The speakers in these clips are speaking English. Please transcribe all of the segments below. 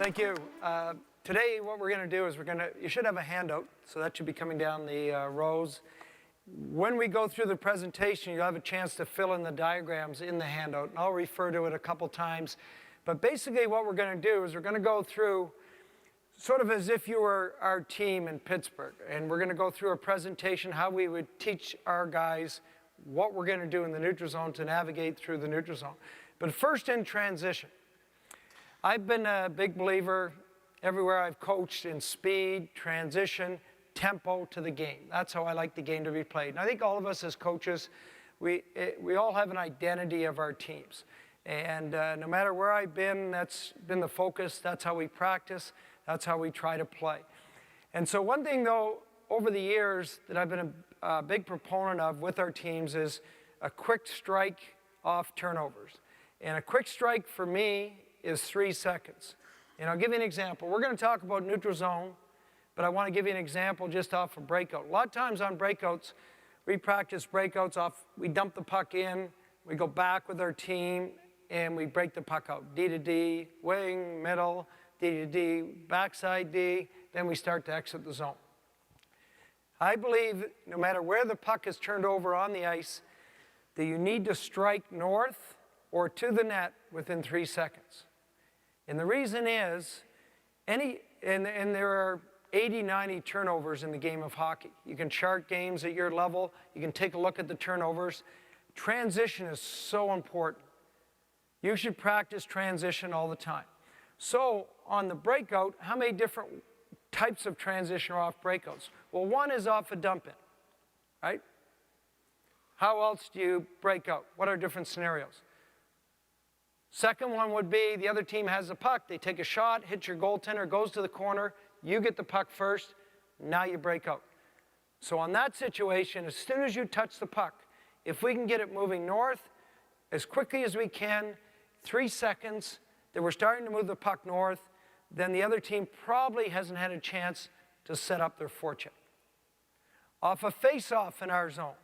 Thank you. Today, what we're going to do is you should have a handout, so that should be coming down the rows. When we go through the presentation, you'll have a chance to fill in the diagrams in the handout, and I'll refer to it a couple times. But basically, what we're going to do is we're going to go through sort of as if you were our team in Pittsburgh, and we're going to go through a presentation, how we would teach our guys what we're going to do in the neutral zone to navigate through the neutral zone. But first, in transition. I've been a big believer everywhere I've coached in speed, transition, tempo to the game. That's how I like the game to be played. And I think all of us as coaches, we all have an identity of our teams. And no matter where I've been, that's been the focus. That's how we practice. That's how we try to play. And so one thing, though, over the years that I've been a big proponent of with our teams is a quick strike off turnovers. And a quick strike for me is 3 seconds. And I'll give you an example. We're going to talk about neutral zone, but I want to give you an example just off a breakout. A lot of times on breakouts, we practice breakouts off, we dump the puck in, we go back with our team, and we break the puck out. D to D, wing, middle, D to D, backside D, then we start to exit the zone. I believe no matter where the puck is turned over on the ice, that you need to strike north or to the net within 3 seconds. And the reason is, and there are 80, 90 turnovers in the game of hockey. You can chart games at your level. You can take a look at the turnovers. Transition is so important. You should practice transition all the time. So on the breakout, how many different types of transition are off breakouts? Well, one is off a dump in, right? How else do you break out? What are different scenarios? Second one would be the other team has the puck. They take a shot, hits your goaltender, goes to the corner. You get the puck first. Now you break out. So on that situation, as soon as you touch the puck, if we can get it moving north as quickly as we can, 3 seconds, that we're starting to move the puck north, then the other team probably hasn't had a chance to set up their forecheck. Off a face-off in our zone,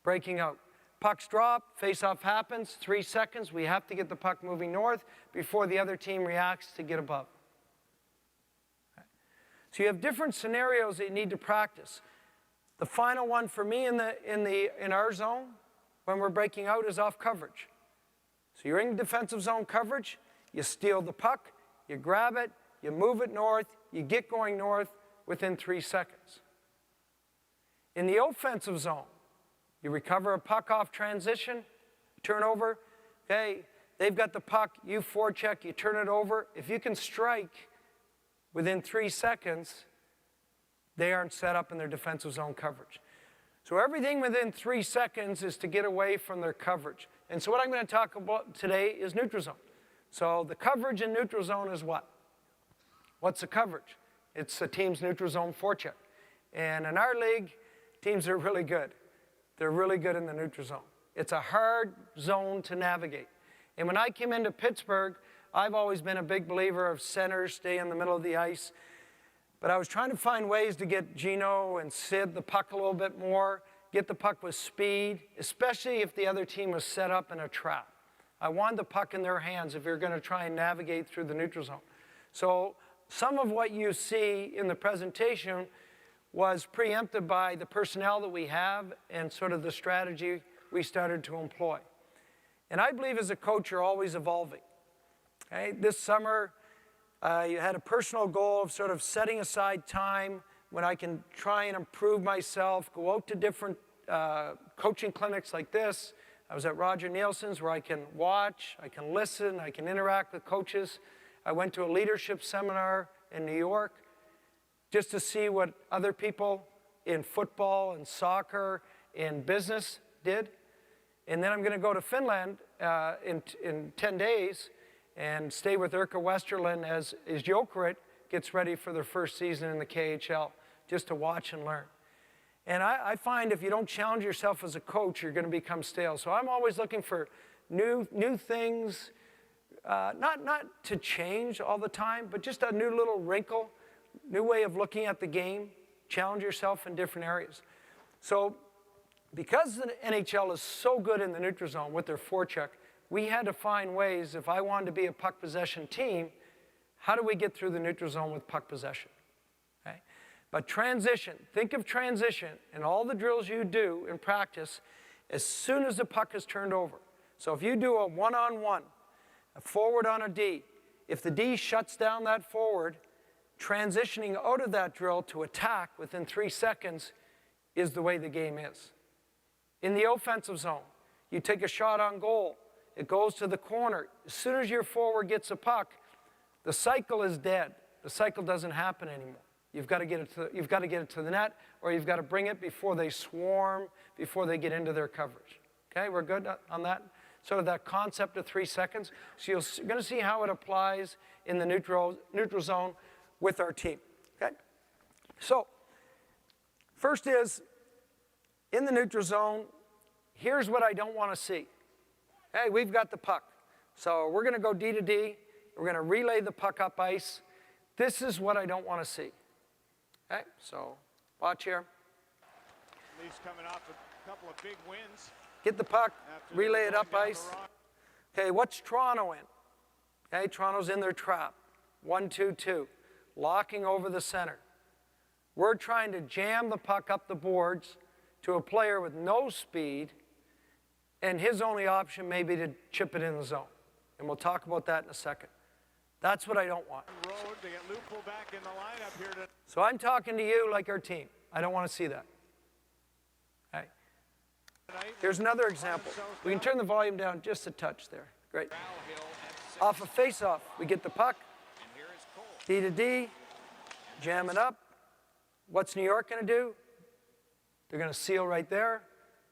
breaking out. Pucks drop, face-off happens, 3 seconds. We have to get the puck moving north before the other team reacts to get above. Okay. So you have different scenarios that you need to practice. The final one for me in our zone, when we're breaking out, is off coverage. So you're in defensive zone coverage, you steal the puck, you grab it, you move it north, you get going north within 3 seconds. In the offensive zone, you recover a puck off transition, turnover. Okay, they've got the puck, you forecheck, you turn it over. If you can strike within 3 seconds, they aren't set up in their defensive zone coverage. So everything within 3 seconds is to get away from their coverage. And so what I'm going to talk about today is neutral zone. So the coverage in neutral zone is what? What's the coverage? It's a team's neutral zone forecheck. And in our league, teams are really good. They're really good in the neutral zone. It's a hard zone to navigate. And when I came into Pittsburgh, I've always been a big believer of centers stay in the middle of the ice. But I was trying to find ways to get Gino and Sid the puck a little bit more, get the puck with speed, especially if the other team was set up in a trap. I wanted the puck in their hands if you're going to try and navigate through the neutral zone. So some of what you see in the presentation was preempted by the personnel that we have and sort of the strategy we started to employ. And I believe as a coach, you're always evolving. Okay? This summer, I had a personal goal of sort of setting aside time when I can try and improve myself, go out to different coaching clinics like this. I was at Roger Nielsen's where I can watch, I can listen, I can interact with coaches. I went to a leadership seminar in New York just to see what other people in football and soccer and business did. And then I'm going to go to Finland in 10 days and stay with Erkka Westerlund as Jokerit gets ready for their first season in the KHL, just to watch and learn. And I find if you don't challenge yourself as a coach, you're going to become stale. So I'm always looking for new things, not to change all the time, but just a new little wrinkle, new way of looking at the game, challenge yourself in different areas. So because the NHL is so good in the neutral zone with their forecheck, we had to find ways, if I wanted to be a puck possession team, How do we get through the neutral zone with puck possession? Okay? But transition, think of transition in all the drills you do in practice as soon as the puck is turned over. So if you do a one-on-one, a forward on a D, if the D shuts down that forward, transitioning out of that drill to attack within 3 seconds is the way the game is. In the offensive zone, you take a shot on goal, it goes to the corner. As soon as your forward gets a puck, the cycle is dead. The cycle doesn't happen anymore. You've got to get it to the net, or you've got to bring it before they swarm, before they get into their coverage. Okay, we're good on that? Sort of that concept of 3 seconds. So you're going to see how it applies in the neutral zone with our team. Okay? So first is, in the neutral zone, here's what I don't want to see. Hey, we've got the puck. So we're going to go D to D. We're going to relay the puck up ice. This is what I don't want to see. Okay, so watch here. Leafs coming off a couple of big wins. Get the puck, relay it up ice. Okay, what's Toronto in? Okay, Toronto's in their trap. 1-2-2, locking over the center. We're trying to jam the puck up the boards to a player with no speed, and his only option may be to chip it in the zone. And we'll talk about that in a second. That's what I don't want. So I'm talking to you like our team. I don't want to see that. Okay. Here's another example. We can turn the volume down just a touch there. Great. Off a face-off, we get the puck. D to D, jam it up. What's New York going to do? They're going to seal right there.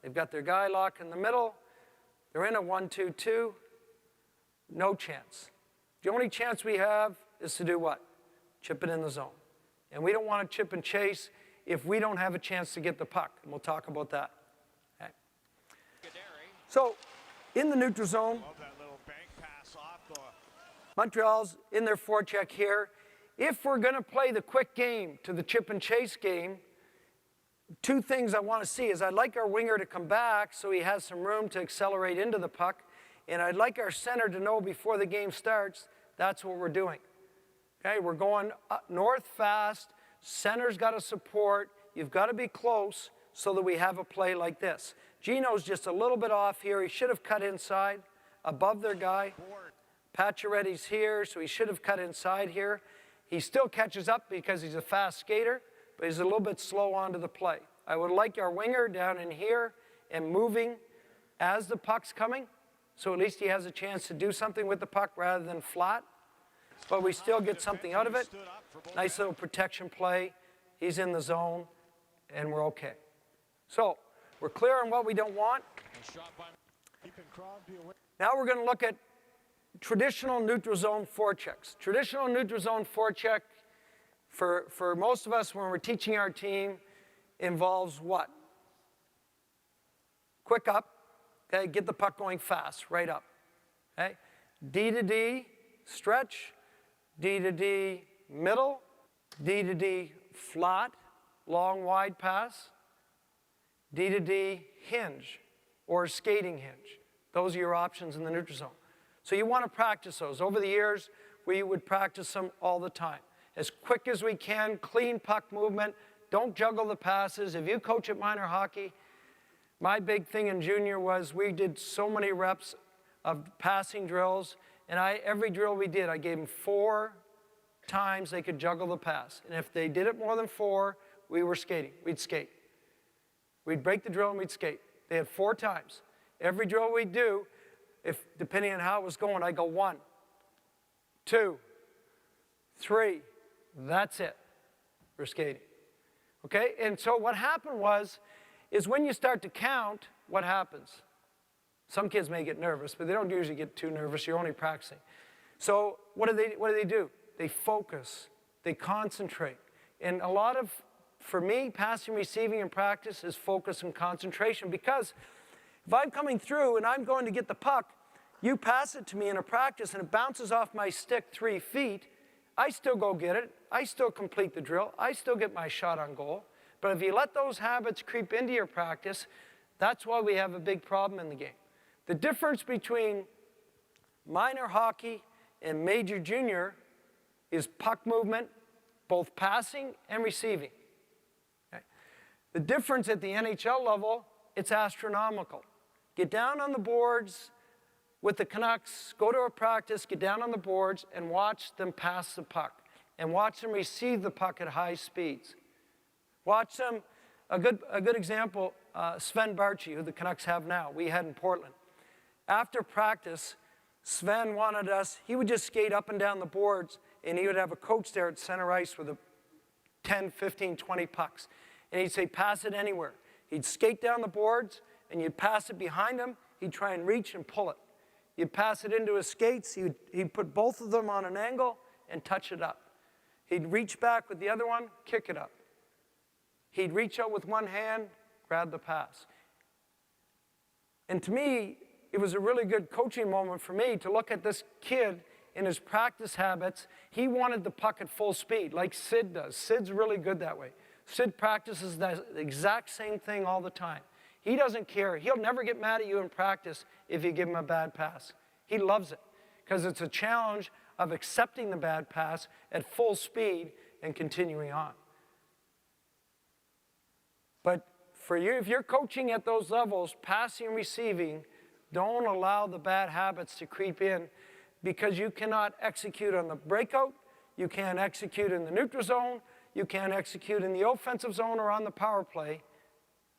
They've got their guy locked in the middle. They're in a 1-2-2. No chance. The only chance we have is to do what? Chip it in the zone. And we don't want to chip and chase if we don't have a chance to get the puck. And we'll talk about that. Okay. So, in the neutral zone, Montreal's in their forecheck here. If we're going to play the quick game to the chip and chase game, two things I want to see is I'd like our winger to come back so he has some room to accelerate into the puck. And I'd like our center to know before the game starts, that's what we're doing. Okay, we're going up north fast. Center's got to support. You've got to be close so that we have a play like this. Gino's just a little bit off here. He should have cut inside above their guy. Pacioretty's here, so he should have cut inside here. He still catches up because he's a fast skater, but he's a little bit slow onto the play. I would like our winger down in here and moving as the puck's coming, so at least he has a chance to do something with the puck rather than flat. But we still get something out of it. Nice little protection play. He's in the zone, and we're okay. So we're clear on what we don't want. Now we're going to look at traditional neutral zone forechecks. Traditional neutral zone forecheck, for most of us when we're teaching our team, involves what? Quick up. Okay, get the puck going fast, right up. Okay, D to D, stretch, D to D, middle, D to D, flat, long, wide pass, D to D, hinge, or skating hinge. Those are your options in the neutral zone. So you want to practice those. Over the years, we would practice them all the time. As quick as we can, clean puck movement, don't juggle the passes. If you coach at minor hockey, my big thing in junior was we did so many reps of passing drills, and every drill we did, I gave them 4 times they could juggle the pass. And if they did it more than 4, we were skating. We'd skate. We'd break the drill and we'd skate. They had 4 times. Every drill we'd do, depending on how it was going, I'd go 1, 2, 3. That's it. We're skating. Okay? And so what happened is when you start to count, what happens? Some kids may get nervous, but they don't usually get too nervous. You're only practicing. So what do they do? They focus. They concentrate. And a lot of, for me, passing, receiving, and practice is focus and concentration, because if I'm coming through and I'm going to get the puck, you pass it to me in a practice and it bounces off my stick 3 feet, I still go get it. I still complete the drill. I still get my shot on goal. But if you let those habits creep into your practice, that's why we have a big problem in the game. The difference between minor hockey and major junior is puck movement, both passing and receiving. Okay? The difference at the NHL level, it's astronomical. Get down on the boards with the Canucks, go to a practice, get down on the boards, and watch them pass the puck, and watch them receive the puck at high speeds. Watch them, a good example, Sven Barchi, who the Canucks have now, we had in Portland. After practice, Sven wanted us, he would just skate up and down the boards, and he would have a coach there at center ice with 10, 15, 20 pucks. And he'd say, pass it anywhere. He'd skate down the boards, and you'd pass it behind him. He'd try and reach and pull it. You'd pass it into his skates. He'd put both of them on an angle and touch it up. He'd reach back with the other one, kick it up. He'd reach out with one hand, grab the pass. And to me, it was a really good coaching moment for me to look at this kid in his practice habits. He wanted the puck at full speed, like Sid does. Sid's really good that way. Sid practices the exact same thing all the time. He doesn't care. He'll never get mad at you in practice if you give him a bad pass. He loves it because it's a challenge of accepting the bad pass at full speed and continuing on. But for you, if you're coaching at those levels, passing and receiving, don't allow the bad habits to creep in, because you cannot execute on the breakout, you can't execute in the neutral zone, you can't execute in the offensive zone or on the power play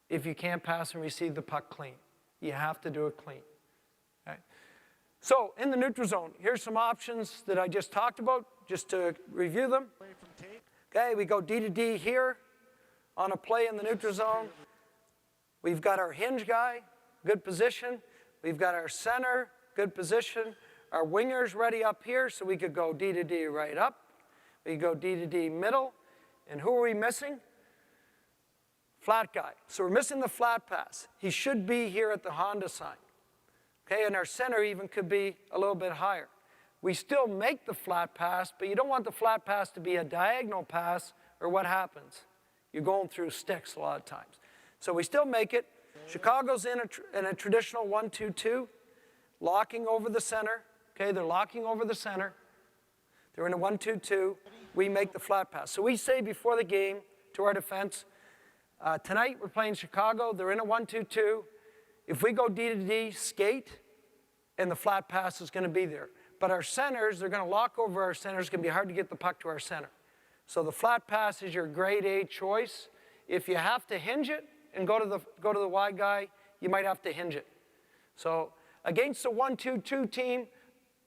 if you can't pass and receive the puck clean. You have to do it clean. Okay? So in the neutral zone, here's some options that I just talked about, just to review them. Okay, we go D to D here on a play in the neutral zone. We've got our hinge guy, good position. We've got our center, good position. Our wingers ready up here, so we could go D to D right up. We could go D to D middle. And who are we missing? Flat guy. So we're missing the flat pass. He should be here at the Honda sign. Okay, and our center even could be a little bit higher. We still make the flat pass, but you don't want the flat pass to be a diagonal pass, or what happens? You're going through sticks a lot of times. So we still make it. Chicago's in a traditional 1-2-2, locking over the center. Okay, they're locking over the center. They're in a 1-2-2. We make the flat pass. So we say before the game to our defense, tonight we're playing Chicago. They're in a 1-2-2. If we go D to D, skate, and the flat pass is going to be there. But our centers, they're going to lock over our centers. It's going to be hard to get the puck to our center. So the flat pass is your grade A choice. If you have to hinge it and go to the wide guy, you might have to hinge it. So against the 1-2-2 team,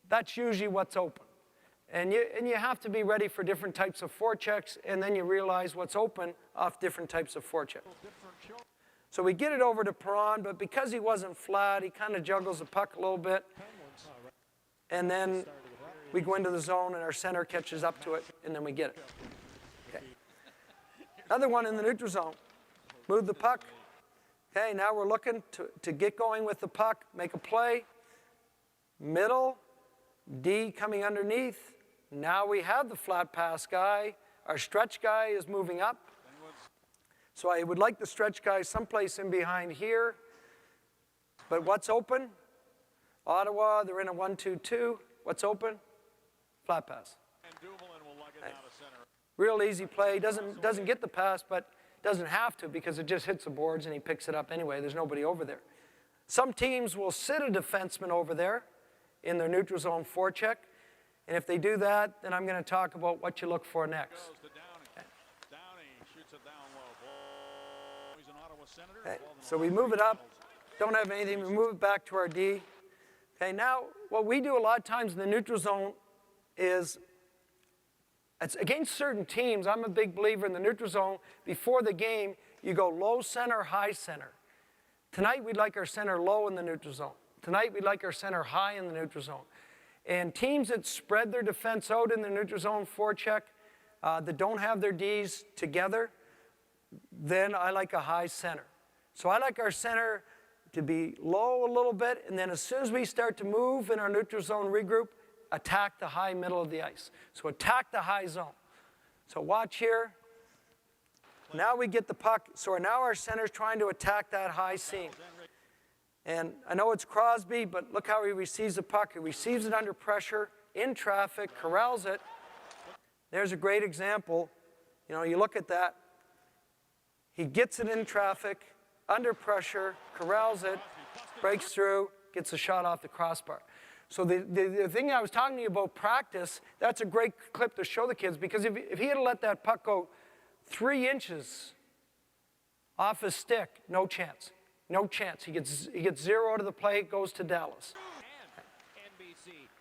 that's usually what's open. And you have to be ready for different types of forechecks, and then you realize what's open off different types of forechecks. So we get it over to Perron, but because he wasn't flat, he kind of juggles the puck a little bit. And then we go into the zone, and our center catches up to it, and then we get it. Okay. Another one in the neutral zone. Move the puck. Okay, now we're looking to get going with the puck, make a play. Middle, D coming underneath. Now we have the flat pass guy. Our stretch guy is moving up. So I would like the stretch guy someplace in behind here. But what's open? Ottawa, they're in a 1-2-2. What's open? Flat pass. Real easy play. Doesn't get the pass, but doesn't have to because it just hits the boards and he picks it up anyway. There's nobody over there. Some teams will sit a defenseman over there in their neutral zone forecheck. And if they do that, then I'm going to talk about what you look for next. Okay, so we move it up. Don't have anything. We move it back to our D. Okay, now what we do a lot of times in the neutral zone is, it's against certain teams. I'm a big believer in the neutral zone. Before the game, you go low center, high center. Tonight, we'd like our center low in the neutral zone. Tonight, we'd like our center high in the neutral zone. And teams that spread their defense out in the neutral zone forecheck, that don't have their Ds together, then I like a high center. So I like our center to be low a little bit, and then as soon as we start to move in our neutral zone regroup, attack the high middle of the ice. So attack the high zone. So watch here. Now we get the puck. So now our center's trying to attack that high seam. And I know it's Crosby, but look how he receives the puck. He receives it under pressure, in traffic, corrals it, There's a great example. You know, you look at that. He gets it in traffic, under pressure, corrals it, breaks through, gets a shot off the crossbar. So the thing I was talking to you about practice, that's a great clip to show the kids, because if he had let that puck go 3 inches off his stick, no chance. No chance. He gets 0 to the plate, goes to Dallas.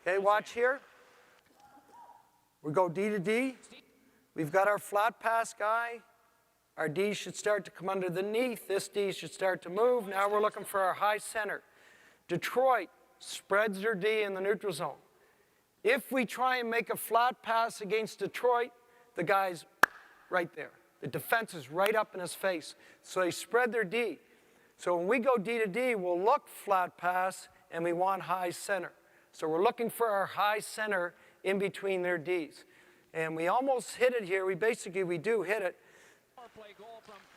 Okay, watch here. We go D to D. We've got our flat pass guy. Our D should start to come underneath. This D should start to move. Now we're looking for our high center. Detroit spreads their D in the neutral zone. If we try and make a flat pass against Detroit, the guy's right there. The defense is right up in his face. So they spread their D. So when we go D to D, we'll look flat pass, and we want high center. So we're looking for our high center in between their Ds. And we almost hit it here. We do hit it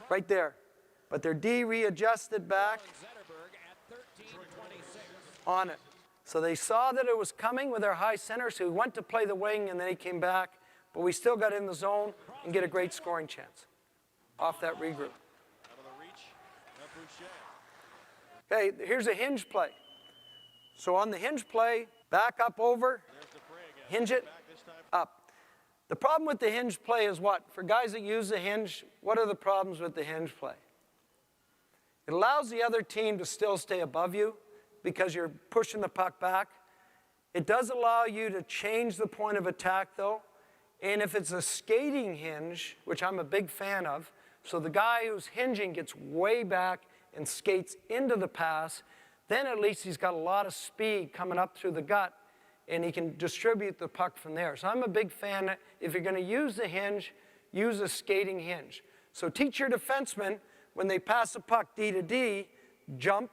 right there. But their D readjusted back on it. So they saw that it was coming with our high center, so he went to play the wing, and then he came back. But we still got in the zone and get a great scoring chance off that regroup. Okay, here's a hinge play. So on the hinge play, back up over, hinge it, up. The problem with the hinge play is what? For guys that use the hinge, what are the problems with the hinge play? It allows the other team to still stay above you because you're pushing the puck back. It does allow you to change the point of attack, though. And if it's a skating hinge, which I'm a big fan of, so the guy who's hinging gets way back and skates into the pass, then at least he's got a lot of speed coming up through the gut, and he can distribute the puck from there. So I'm a big fan that if you're going to use the hinge, use a skating hinge. So teach your defensemen, when they pass a puck D to D, jump,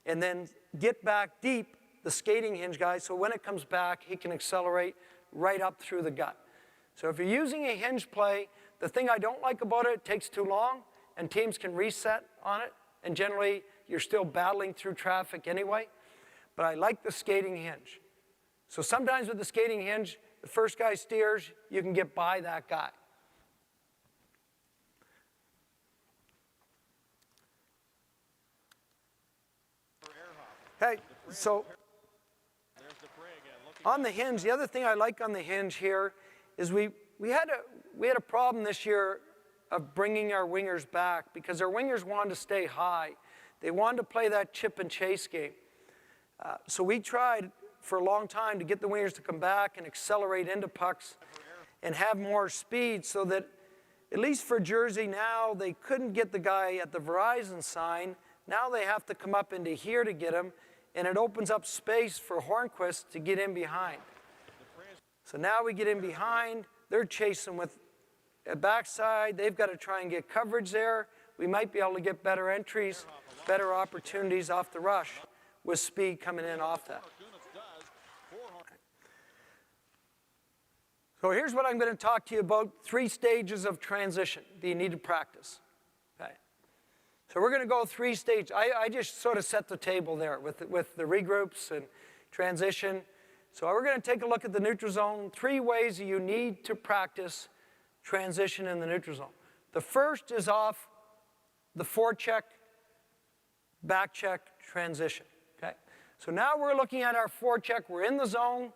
and then get back deep, the skating hinge guy, so when it comes back, he can accelerate right up through the gut. So if you're using a hinge play, the thing I don't like about it, it takes too long, and teams can reset on it, and generally you're still battling through traffic anyway. But I like the skating hinge. So sometimes with the skating hinge, the first guy steers, you can get by that guy. Okay, so on the hinge, the other thing I like on the hinge here is we had a problem this year of bringing our wingers back because our wingers wanted to stay high. They wanted to play that chip and chase game. So we tried for a long time to get the wingers to come back and accelerate into pucks and have more speed so that, at least for Jersey now, they couldn't get the guy at the Verizon sign. Now they have to come up into here to get him, and it opens up space for Hornquist to get in behind. So now we get in behind. They're chasing with a backside. They've got to try and get coverage there. We might be able to get better entries, better opportunities off the rush with speed coming in off that. So here's what I'm going to talk to you about, 3 stages of transition that you need to practice. Okay. So we're going to go 3 stages. I just sort of set the table there with the regroups and transition. So we're going to take a look at the neutral zone, 3 ways you need to practice transition in the neutral zone. The first is off the forecheck, back check transition. Okay. So now we're looking at our forecheck. We're in the zone.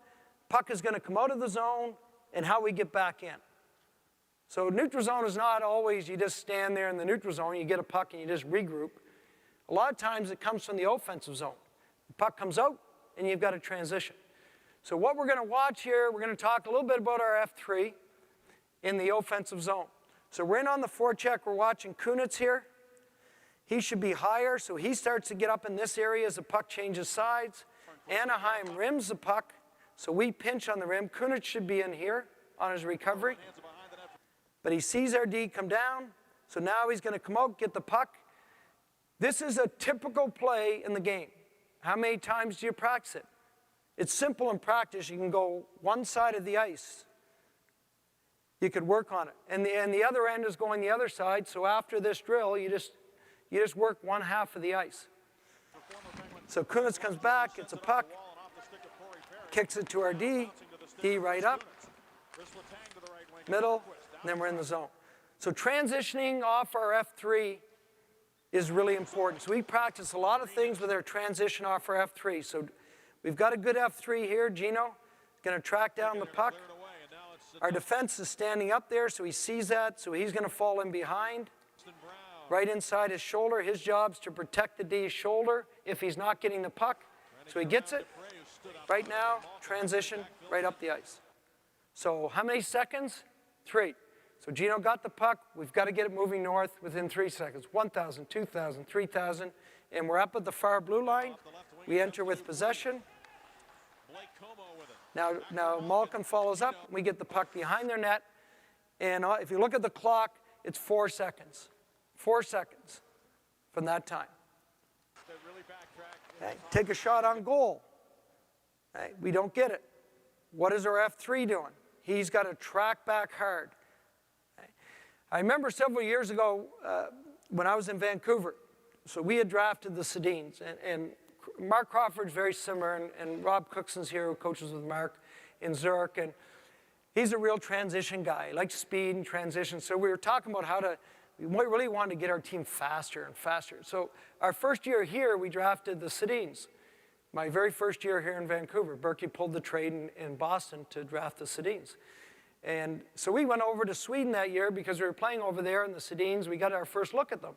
Puck is going to come out of the zone, and how we get back in. So neutral zone is not always you just stand there in the neutral zone, you get a puck and you just regroup. A lot of times it comes from the offensive zone. The puck comes out and you've got a transition. So what we're going to watch here, we're going to talk a little bit about our F3 in the offensive zone. So we're in on the forecheck, we're watching Kunitz here. He should be higher, so he starts to get up in this area as the puck changes sides. Anaheim rims the puck. So we pinch on the rim. Kunitz should be in here on his recovery. But he sees our D come down. So now he's going to come out, get the puck. This is a typical play in the game. How many times do you practice it? It's simple in practice. You can go one side of the ice. You could work on it. And the other end is going the other side. So after this drill, you just work one half of the ice. So Kunitz comes back, gets a puck. Kicks it to our D, D right up. middle, and then we're in the zone. So transitioning off our F3 is really important. So we practice a lot of things with our transition off our F3. So we've got a good F3 here. Gino going to track down the puck. Our defense is standing up there, so he sees that, so he's going to fall in behind. Right inside his shoulder. His job's to protect the D's shoulder if he's not getting the puck. So he gets it. Right now, transition right up the ice. So how many seconds? 3. So Gino got the puck. We've got to get it moving north within 3 seconds. 1,000, 2,000, 3,000. And we're up at the far blue line. We enter with possession. Now Malkin follows up. We get the puck behind their net. And if you look at the clock, it's 4 seconds. 4 seconds from that time. Okay. Take a shot on goal. Okay. We don't get it. What is our F3 doing? He's got to track back hard. Okay. I remember several years ago when I was in Vancouver, so we had drafted the Sedins, and Mark Crawford's very similar, and Rob Cookson's here who coaches with Mark in Zurich, and he's a real transition guy. He likes speed and transition, so we were talking about we really wanted to get our team faster and faster. So our first year here, we drafted the Sedins. My very first year here in Vancouver, Berkey pulled the trade in Boston to draft the Sedins. And so we went over to Sweden that year because we were playing over there in the Sedins. We got our first look at them.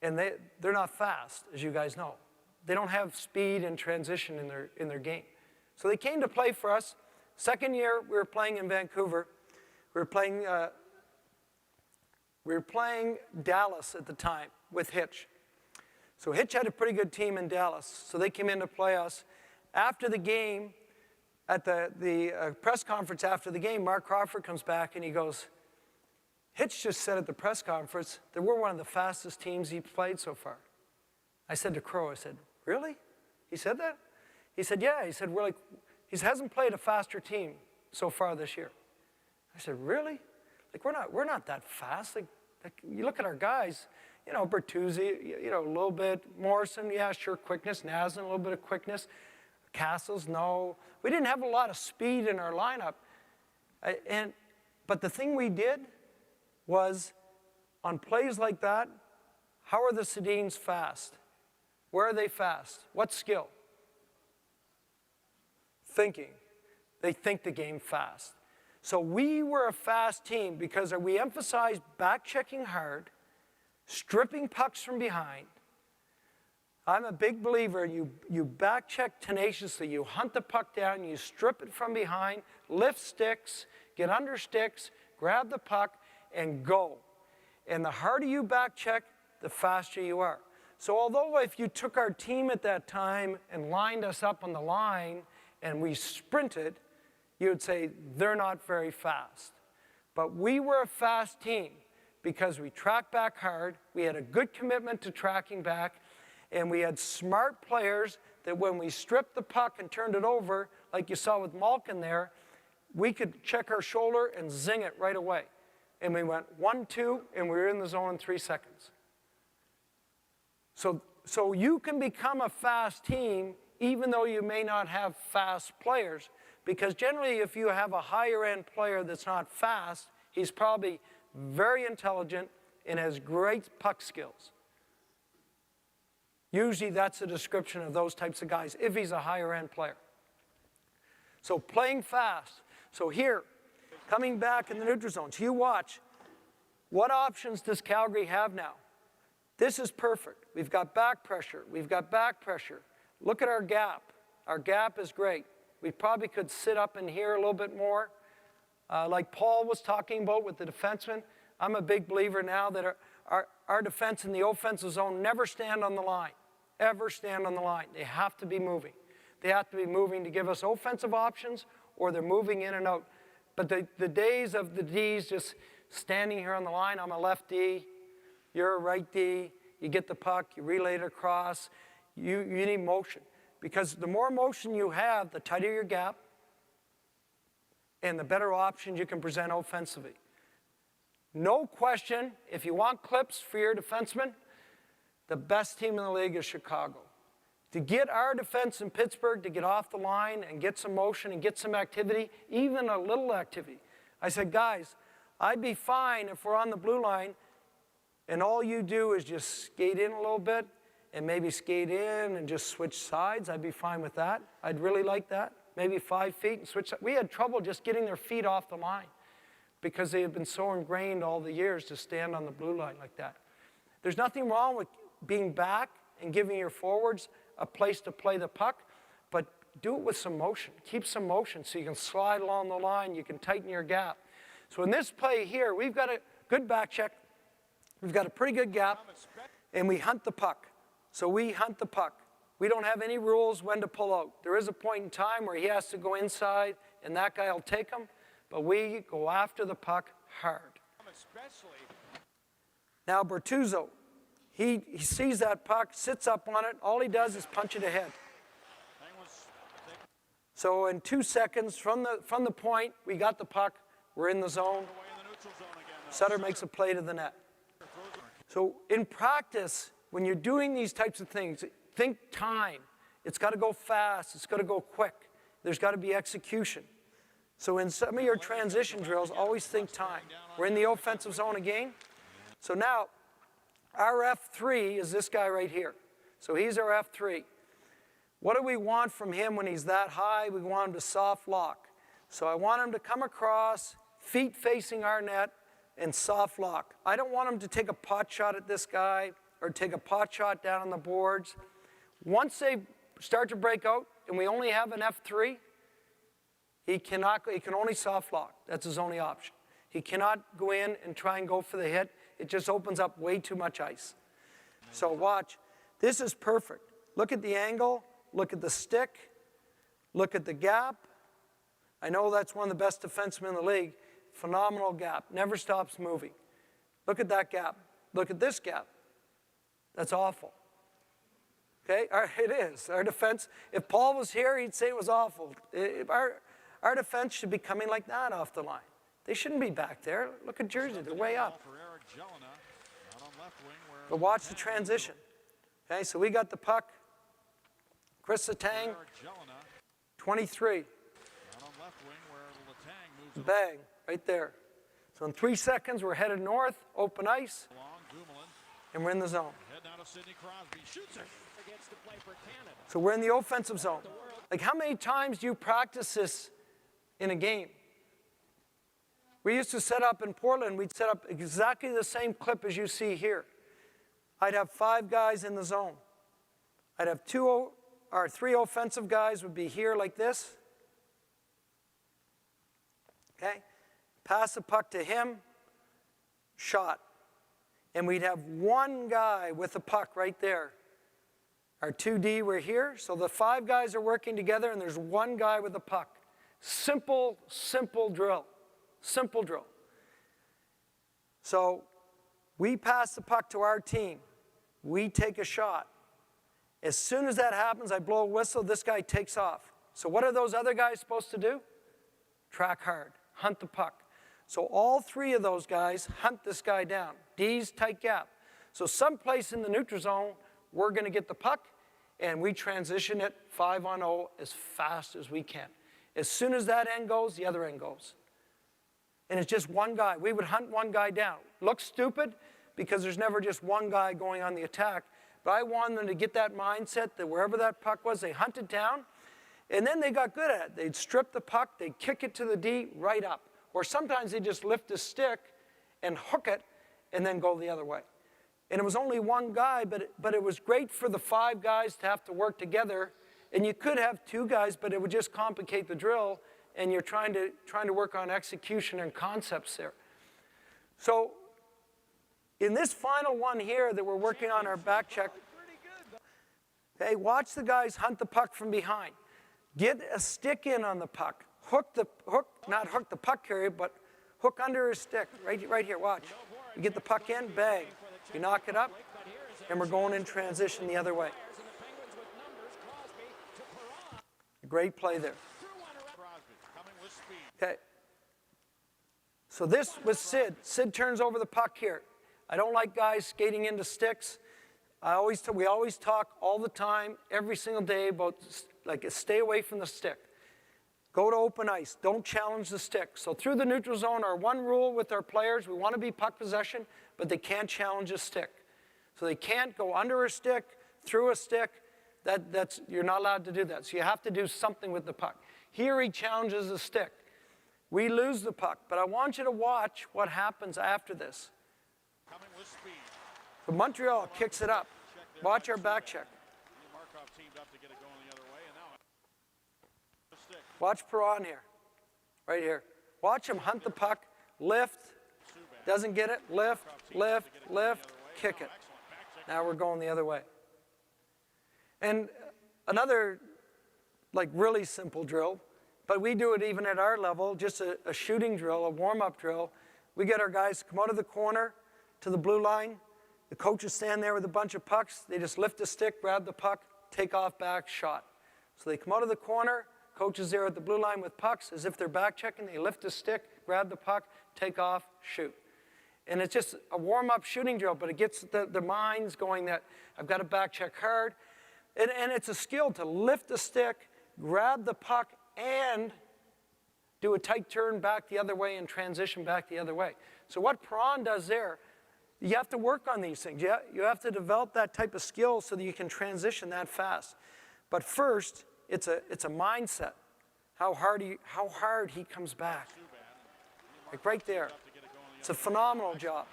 And they're not fast, as you guys know. They don't have speed and transition in their game. So they came to play for us. Second year, we were playing in Vancouver. We were playing Dallas at the time with Hitch. So Hitch had a pretty good team in Dallas, so they came in to play us. After the game, at the press conference after the game, Mark Crawford comes back and he goes, Hitch just said at the press conference that we're one of the fastest teams he's played so far. I said to Crow, I said, really? He said that? He said, yeah. He said, he hasn't played a faster team so far this year. I said, really? Like, we're not that fast. Like you look at our guys, you know, Bertuzzi, you know, a little bit. Morrison, yeah, sure, quickness. Nazen, a little bit of quickness. Castles, no. We didn't have a lot of speed in our lineup. But the thing we did was, on plays like that, how are the Sedins fast? Where are they fast? What skill? Thinking. They think the game fast. So we were a fast team because we emphasized back-checking hard, stripping pucks from behind. I'm a big believer you back-check tenaciously. You hunt the puck down, you strip it from behind, lift sticks, get under sticks, grab the puck, and go. And the harder you back-check, the faster you are. So although if you took our team at that time and lined us up on the line and we sprinted, you would say they're not very fast. But we were a fast team because we tracked back hard, we had a good commitment to tracking back, and we had smart players that when we stripped the puck and turned it over, like you saw with Malkin there, we could check our shoulder and zing it right away. And we went 1-2, and we were in the zone in 3 seconds. So you can become a fast team even though you may not have fast players, because generally if you have a higher end player that's not fast, he's probably very intelligent and has great puck skills. Usually that's a description of those types of guys, if he's a higher end player. So playing fast. So here, coming back in the neutral zones, you watch, what options does Calgary have now? This is perfect. We've got back pressure. We've got back pressure. Look at our gap. Our gap is great. We probably could sit up in here a little bit more. Like Paul was talking about with the defenseman, I'm a big believer now that our defense in the offensive zone never stand on the line. Ever stand on the line. They have to be moving. They have to be moving to give us offensive options, or they're moving in and out. But the days of the Ds just standing here on the line, I'm a left D, you're a right D, you get the puck, you relay it across, you need motion. Because the more motion you have, the tighter your gap, and the better options you can present offensively. No question, if you want clips for your defensemen, the best team in the league is Chicago. To get our defense in Pittsburgh to get off the line and get some motion and get some activity, even a little activity. I said, guys, I'd be fine if we're on the blue line and all you do is just skate in a little bit and maybe skate in and just switch sides. I'd be fine with that. I'd really like that. Maybe 5 feet and switch. We had trouble just getting their feet off the line because they had been so ingrained all the years to stand on the blue line like that. There's nothing wrong with being back and giving your forwards a place to play the puck, but do it with some motion. Keep some motion so you can slide along the line, you can tighten your gap. So in this play here, we've got a good back check, we've got a pretty good gap, and we hunt the puck. So we hunt the puck. We don't have any rules when to pull out. There is a point in time where he has to go inside, and that guy will take him, but we go after the puck hard. Now Bertuzzo, he sees that puck, sits up on it, all he does is punch it ahead. So in 2 seconds from the point, we got the puck, we're in the zone. Sutter makes a play to the net. So in practice, when you're doing these types of things, think time. It's got to go fast, it's got to go quick. There's got to be execution. So in some of your transition drills, always think time. We're in the offensive zone again. So now, our F3 is this guy right here. So he's our F3. What do we want from him when he's that high? We want him to soft lock. So I want him to come across, feet facing our net, and soft lock. I don't want him to take a pot shot at this guy or take a pot shot down on the boards. Once they start to break out and we only have an F3, he can only soft lock. That's his only option. He cannot go in and try and go for the hit. It just opens up way too much ice. So watch. This is perfect. Look at the angle. Look at the stick. Look at the gap. I know that's one of the best defensemen in the league. Phenomenal gap. Never stops moving. Look at that gap. Look at this gap. That's awful. Okay? It is. Our defense, if Paul was here, he'd say it was awful. Our defense should be coming like that off the line. They shouldn't be back there. Look at Jersey. They're way up. But watch the transition. Okay, so we got the puck. Chris Letang, 23. Bang, right there. So in 3 seconds, we're headed north, open ice, and we're in the zone. So we're in the offensive zone. Like, how many times do you practice this in a game? We used to set up in Portland, we'd set up exactly the same clip as you see here. I'd have 5 guys in the zone. I'd have 3 offensive guys would be here like this. Okay? Pass the puck to him, shot. And we'd have 1 guy with the puck right there. Our 2D were here, so the 5 guys are working together and there's 1 guy with the puck. Simple, simple drill. Simple drill. So we pass the puck to our team. We take a shot. As soon as that happens, I blow a whistle, this guy takes off. So what are those other guys supposed to do? Track hard, hunt the puck. So all 3 of those guys hunt this guy down. D's tight gap. So someplace in the neutral zone, we're going to get the puck, and we transition it 5-on-0 as fast as we can. As soon as that end goes, the other end goes. And it's just 1 guy. We would hunt 1 guy down. Looks stupid because there's never just 1 guy going on the attack. But I wanted them to get that mindset that wherever that puck was, they hunt it down. And then they got good at it. They'd strip the puck, they'd kick it to the D right up. Or sometimes they'd just lift the stick and hook it and then go the other way. And it was only 1 guy, but it was great for the 5 guys to have to work together. And you could have 2 guys, but it would just complicate the drill. And you're trying to work on execution and concepts there. So in this final one here that we're working on our back check, okay, watch the guys hunt the puck from behind. Get a stick in on the puck. Not hook the puck carrier, but hook under his stick. Right here, watch. You get the puck in, bang. You knock it up, and we're going in transition the other way. Great play there. Okay. So this was Sid. Sid turns over the puck here. I don't like guys skating into sticks. We always talk all the time, every single day about, like, stay away from the stick. Go to open ice. Don't challenge the stick. So through the neutral zone, our one rule with our players, we want to be puck possession, but they can't challenge a stick. So they can't go under a stick, through a stick. You're not allowed to do that. So you have to do something with the puck. Here he challenges the stick. We lose the puck, but I want you to watch what happens after this. Coming with speed. So Montreal kicks it up. Watch our back check. Markov teamed up to get it going the other way, and now the stick. Watch Perron here, right here. Watch him hunt the puck, lift, doesn't get it, lift, lift, lift, kick it. Now we're going the other way. And another, really simple drill, but we do it even at our level, just a shooting drill, a warm-up drill. We get our guys to come out of the corner to the blue line. The coaches stand there with a bunch of pucks. They just lift the stick, grab the puck, take off back, shot. So they come out of the corner, coaches there at the blue line with pucks, as if they're back checking. They lift the stick, grab the puck, take off, shoot. And it's just a warm-up shooting drill, but it gets the minds going that I've got to back check hard. And it's a skill to lift the stick, grab the puck, and do a tight turn back the other way and transition back the other way. So what Perron does there, you have to work on these things. You have to develop that type of skill so that you can transition that fast. But first, it's a mindset. How hard he comes back. Like right there. It's a phenomenal job.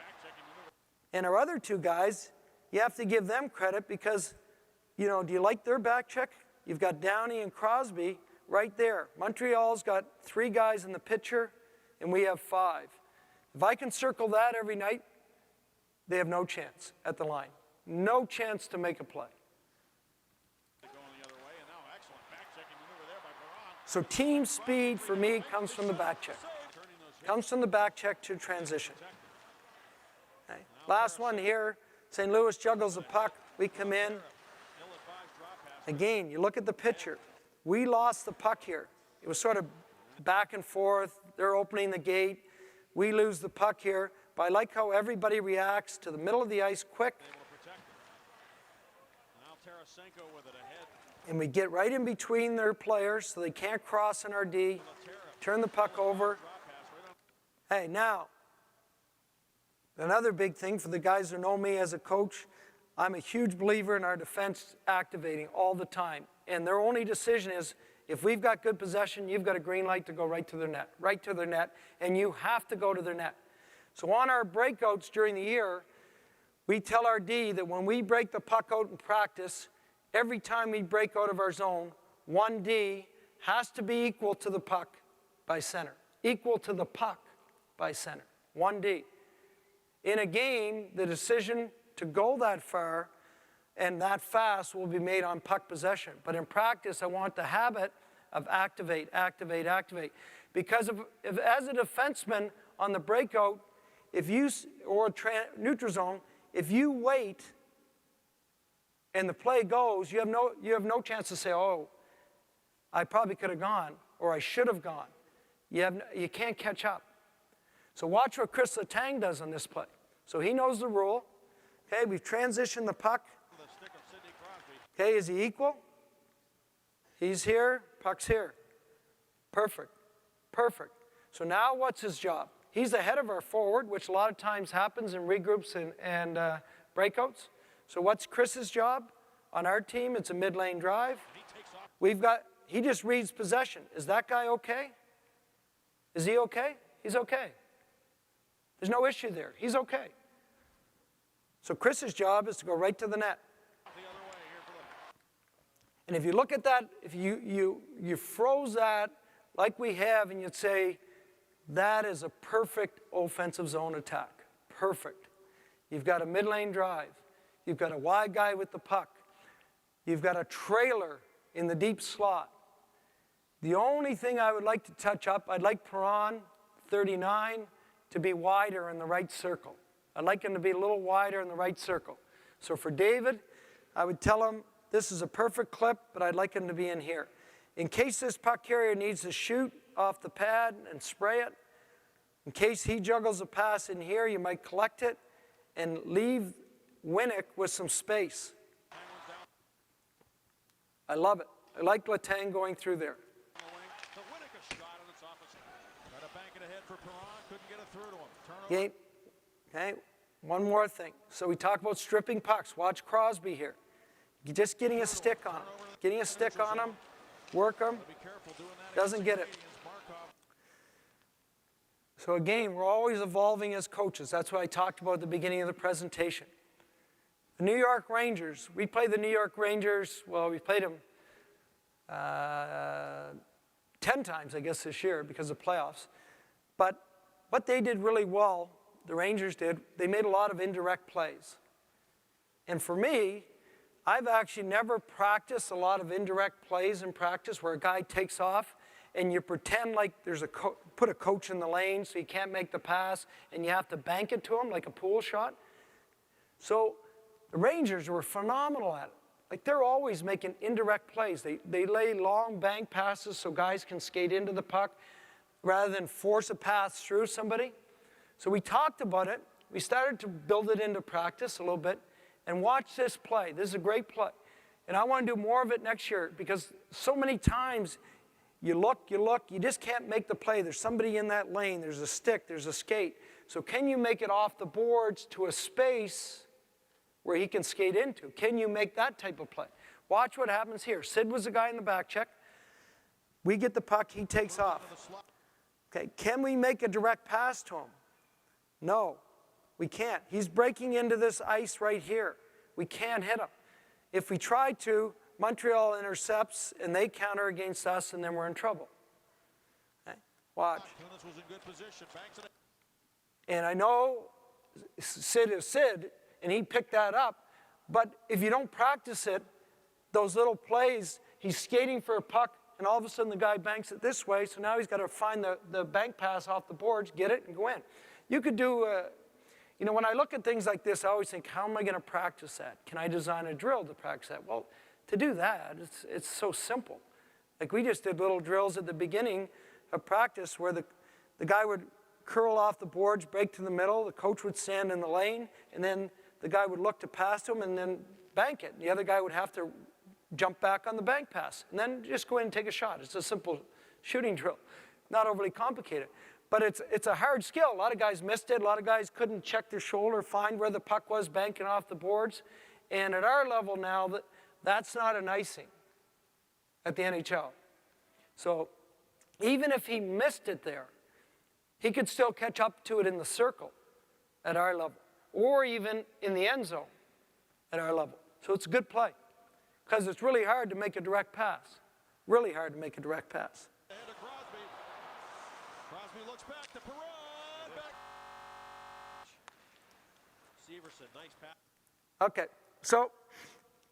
And our other two guys, you have to give them credit because, do you like their back check? You've got Downey and Crosby right there. Montreal's got 3 guys in the picture, and we have 5. If I can circle that every night, they have no chance at the line. No chance to make a play. So team speed for me comes from the back check. Comes from the back check to transition. Okay. Last one here, St. Louis juggles the puck. We come in. Again, you look at the picture. We lost the puck here. It was sort of back and forth. They're opening the gate. We lose the puck here. But I like how everybody reacts to the middle of the ice quick. And we get right in between their players so they can't cross in our D. Turn the puck over. Hey, now, another big thing for the guys who know me as a coach, I'm a huge believer in our defense activating all the time. And their only decision is, if we've got good possession, you've got a green light to go right to their net, and you have to go to their net. So on our breakouts during the year, we tell our D that when we break the puck out in practice, every time we break out of our zone, 1D has to be equal to the puck by center. Equal to the puck by center. 1D. In a game, the decision to go that far and that fast will be made on puck possession. But in practice, I want the habit of activate, activate, activate. Because if as a defenseman on the breakout, or neutral zone, if you wait and the play goes, you have no chance to say, oh, I probably could have gone, or I should have gone. You can't catch up. So watch what Chris Letang does on this play. So he knows the rule. Okay, we've transitioned the puck. Okay, is he equal? He's here, puck's here. Perfect, perfect. So now what's his job? He's ahead of our forward, which a lot of times happens in regroups and breakouts. So what's Chris's job? On our team, it's a mid-lane drive. He just reads possession. Is that guy okay? Is he okay? He's okay. There's no issue there. He's okay. So Chris's job is to go right to the net. And if you look at that, if you froze that like we have, and you'd say, that is a perfect offensive zone attack. Perfect. You've got a mid-lane drive. You've got a wide guy with the puck. You've got a trailer in the deep slot. The only thing I would like to touch up, I'd like Perron, 39, to be wider in the right circle. I'd like him to be a little wider in the right circle. So for David, I would tell him, this is a perfect clip, but I'd like him to be in here. In case this puck carrier needs to shoot off the pad and spray it, in case he juggles a pass in here, you might collect it and leave Winnick with some space. I love it. I like Letang going through there. for Perron, couldn't get it through to him. Turnover. Okay, okay, one more thing. So we talk about stripping pucks. Watch Crosby here. You're just getting a stick on him. Getting a stick on him, work him, Be careful doing that. doesn't get it. Canadians. Markov. So again, we're always evolving as coaches. That's what I talked about at the beginning of the presentation. The New York Rangers, we played the New York Rangers, well, we played them 10 times, I guess, this year because of playoffs. But what they did really well, the Rangers did, they made a lot of indirect plays. And for me, I've actually never practiced a lot of indirect plays in practice where a guy takes off and you pretend like there's put a coach in the lane so he can't make the pass and you have to bank it to him like a pool shot. So the Rangers were phenomenal at it. Like they're always making indirect plays. They lay long bank passes so guys can skate into the puck rather than force a pass through somebody. So we talked about it. We started to build it into practice a little bit. And watch this play. This is a great play. And I want to do more of it next year because so many times you look, you just can't make the play. There's somebody in that lane. There's a stick. There's a skate. So can you make it off the boards to a space where he can skate into? Can you make that type of play? Watch what happens here. Sid was the guy in the back check. We get the puck. He takes off. Okay, can we make a direct pass to him? No. We can't. He's breaking into this ice right here. We can't hit him. If we try to, Montreal intercepts and they counter against us and then we're in trouble. Okay? Watch. Tunis was in good position. Banks it. And I know Sid is Sid and he picked that up, but if you don't practice it, those little plays, he's skating for a puck and all of a sudden the guy banks it this way, so now he's got to find the bank pass off the boards, get it, and go in. You could do... You know, when I look at things like this, I always think, how am I going to practice that? Can I design a drill to practice that? Well, to do that, it's so simple. Like we just did little drills at the beginning of practice where the guy would curl off the boards, break to the middle, the coach would stand in the lane, and then the guy would look to pass him and then bank it. The other guy would have to jump back on the bank pass and then just go in and take a shot. It's a simple shooting drill, not overly complicated. But it's a hard skill. A lot of guys missed it. A lot of guys couldn't check their shoulder, find where the puck was banking off the boards. And at our level now, that's not an icing at the NHL. So even if he missed it there, he could still catch up to it in the circle at our level, or even in the end zone at our level. So it's a good play because it's really hard to make a direct pass. Really hard to make a direct pass. Crosby looks back to Perron. Back. Severson, nice pass. Okay, so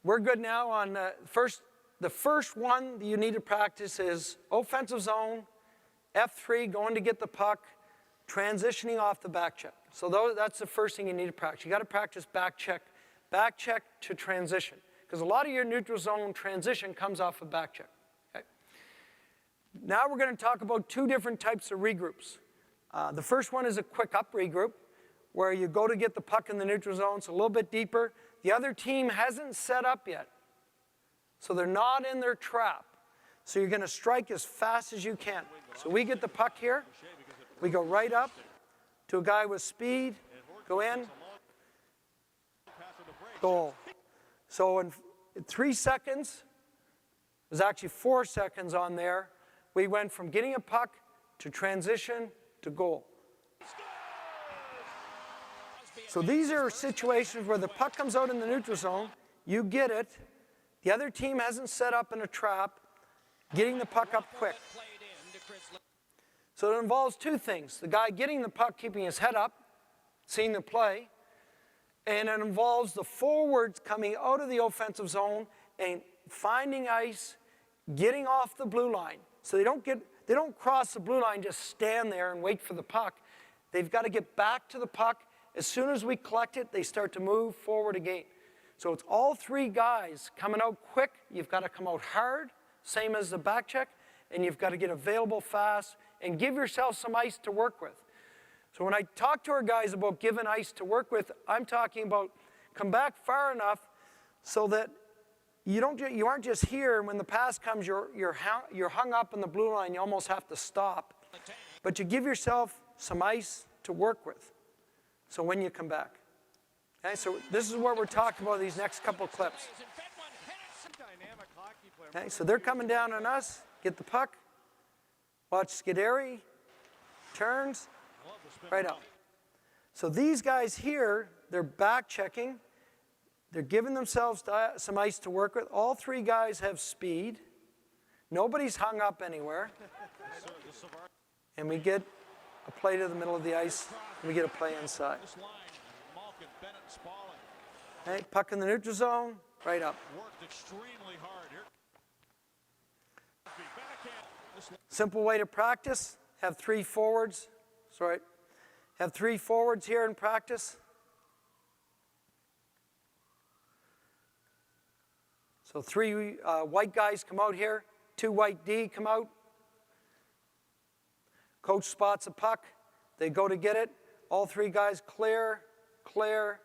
we're good now on the first one that you need to practice is offensive zone, F3, going to get the puck, transitioning off the back check. So that's the first thing you need to practice. You got to practice back check to transition, because a lot of your neutral zone transition comes off of back check. Now we're going to talk about two different types of regroups. The first one is a quick up regroup, where you go to get the puck in the neutral zone. It's a little bit deeper. The other team hasn't set up yet, so they're not in their trap. So you're going to strike as fast as you can. So we get the puck here. We go right up to a guy with speed, go in, goal. So in 3 seconds, there's actually 4 seconds on there. We went from getting a puck to transition to goal. So these are situations where the puck comes out in the neutral zone, you get it, the other team hasn't set up in a trap, getting the puck up quick. So it involves two things. The guy getting the puck, keeping his head up, seeing the play, and it involves the forwards coming out of the offensive zone and finding ice, getting off the blue line. So they don't cross the blue line, just stand there and wait for the puck. They've got to get back to the puck. As soon as we collect it, they start to move forward again. So it's all three guys coming out quick. You've got to come out hard, same as the back check, and you've got to get available fast and give yourself some ice to work with. So when I talk to our guys about giving ice to work with, I'm talking about come back far enough so that you aren't just here, and when the pass comes, you're hung up in the blue line. You almost have to stop. But you give yourself some ice to work with. So when you come back. Okay, so this is what we're talking about these next couple clips. Okay, so they're coming down on us, get the puck, watch Scuderi, turns, right up. So these guys here, they're back checking. They're giving themselves some ice to work with. All three guys have speed. Nobody's hung up anywhere. And we get a play to the middle of the ice, and we get a play inside. Okay, puck in the neutral zone, right up. Simple way to practice, have three forwards. Have three forwards here in practice. So three white guys come out here, two white D come out. Coach spots a puck. They go to get it. All three guys clear, clear,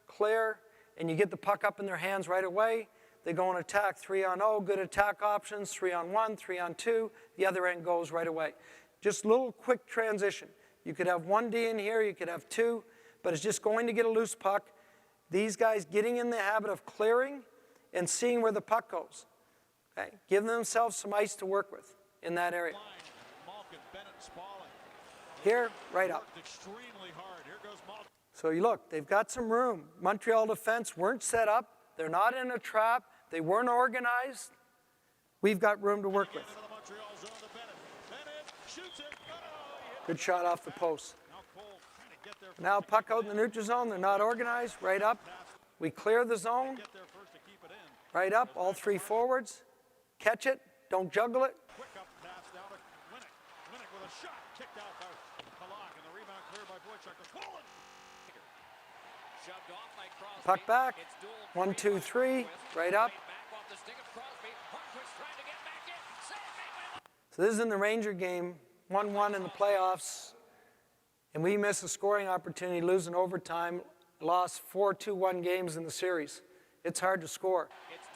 clear, and you get the puck up in their hands right away. They go and attack 3-on-0, good attack options, 3-on-1, 3-on-2. The other end goes right away. Just a little quick transition. You could have one D in here, you could have two, but it's just going to get a loose puck. These guys getting in the habit of clearing and seeing where the puck goes. Okay? Giving themselves some ice to work with in that area. Here, right up. So you look, they've got some room. Montreal defense weren't set up. They're not in a trap. They weren't organized. We've got room to work with. Good shot off the post. Now puck out in the neutral zone. They're not organized. Right up. We clear the zone. Right up. All three forwards. Catch it. Don't juggle it. Puck back. 1, 2, 3. Right up. So this is in the Ranger game, 1-1 in the playoffs, and we miss a scoring opportunity, lose in overtime, lost 4-2-1 games in the series. It's hard to score.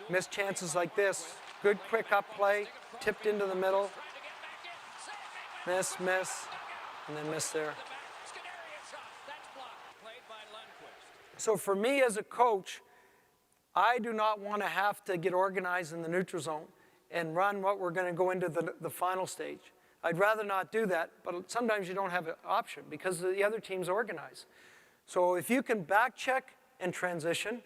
Miss chances like this. Good quick up play, tipped into the middle. Miss, miss, and then miss there. So for me as a coach, I do not want to have to get organized in the neutral zone and run what we're going to go into the final stage. I'd rather not do that, but sometimes you don't have an option because the other team's organized. So if you can back check and transition,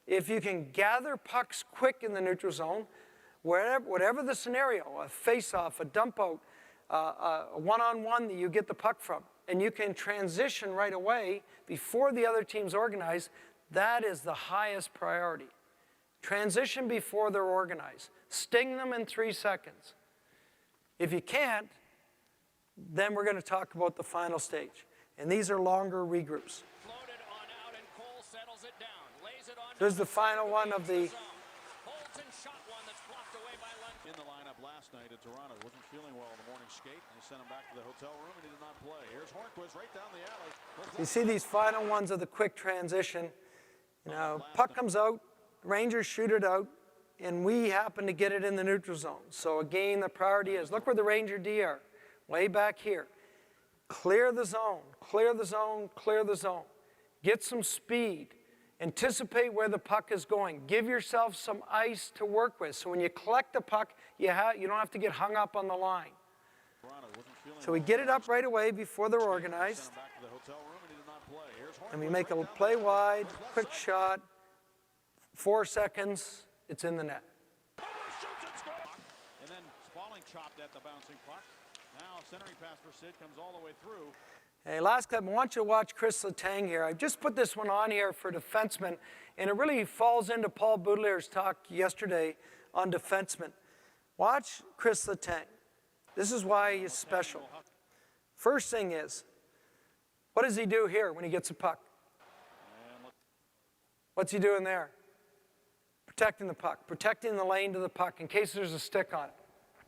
if you can gather pucks quick in the neutral zone, whatever the scenario, a face-off, a dump-out, a one-on-one that you get the puck from, and you can transition right away before the other team's organized, that is the highest priority. Transition before they're organized. Sting them in 3 seconds. If you can't, then we're going to talk about the final stage. And these are longer regroups. This is the final one of the... In the lineup last night at Toronto, wasn't feeling well in the morning skate. They sent him back to the hotel room and he did not play. Here's Hornquist right down the alley. You see these final ones of the quick transition. You know, puck comes out, Rangers shoot it out, and we happen to get it in the neutral zone. So again, the priority is, look where the Ranger D are, way back here. Clear the zone, clear the zone, clear the zone. Get some speed. Anticipate where the puck is going. Give yourself some ice to work with. So when you collect the puck, you don't have to get hung up on the line. So we get it up right away before they're organized. And we make a play wide, quick shot, 4 seconds, it's in the net. And then Spaulding chopped at the bouncing puck. Now centering pass for Sid comes all the way through. Hey, last clip, I want you to watch Chris Letang here. I just put this one on here for defensemen, and it really falls into Paul Boudelier's talk yesterday on defensemen. Watch Chris Letang. This is why he's special. First thing is, what does he do here when he gets a puck? What's he doing there? Protecting the puck, protecting the lane to the puck in case there's a stick on it.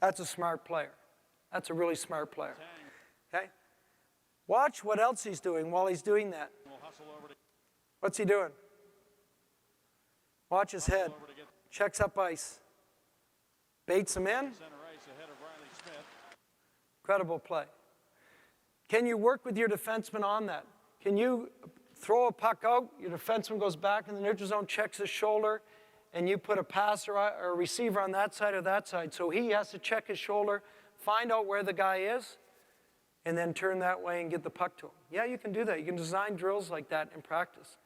That's a smart player. That's a really smart player. Okay? Watch what else he's doing while he's doing that. What's he doing? Watch his head. Checks up ice. Baits him in. Incredible play. Can you work with your defenseman on that? Can you throw a puck out, your defenseman goes back in the neutral zone, checks his shoulder, and you put a passer or a receiver on that side or that side. So he has to check his shoulder, find out where the guy is, and then turn that way and get the puck to him. Yeah, you can do that. You can design drills like that in practice.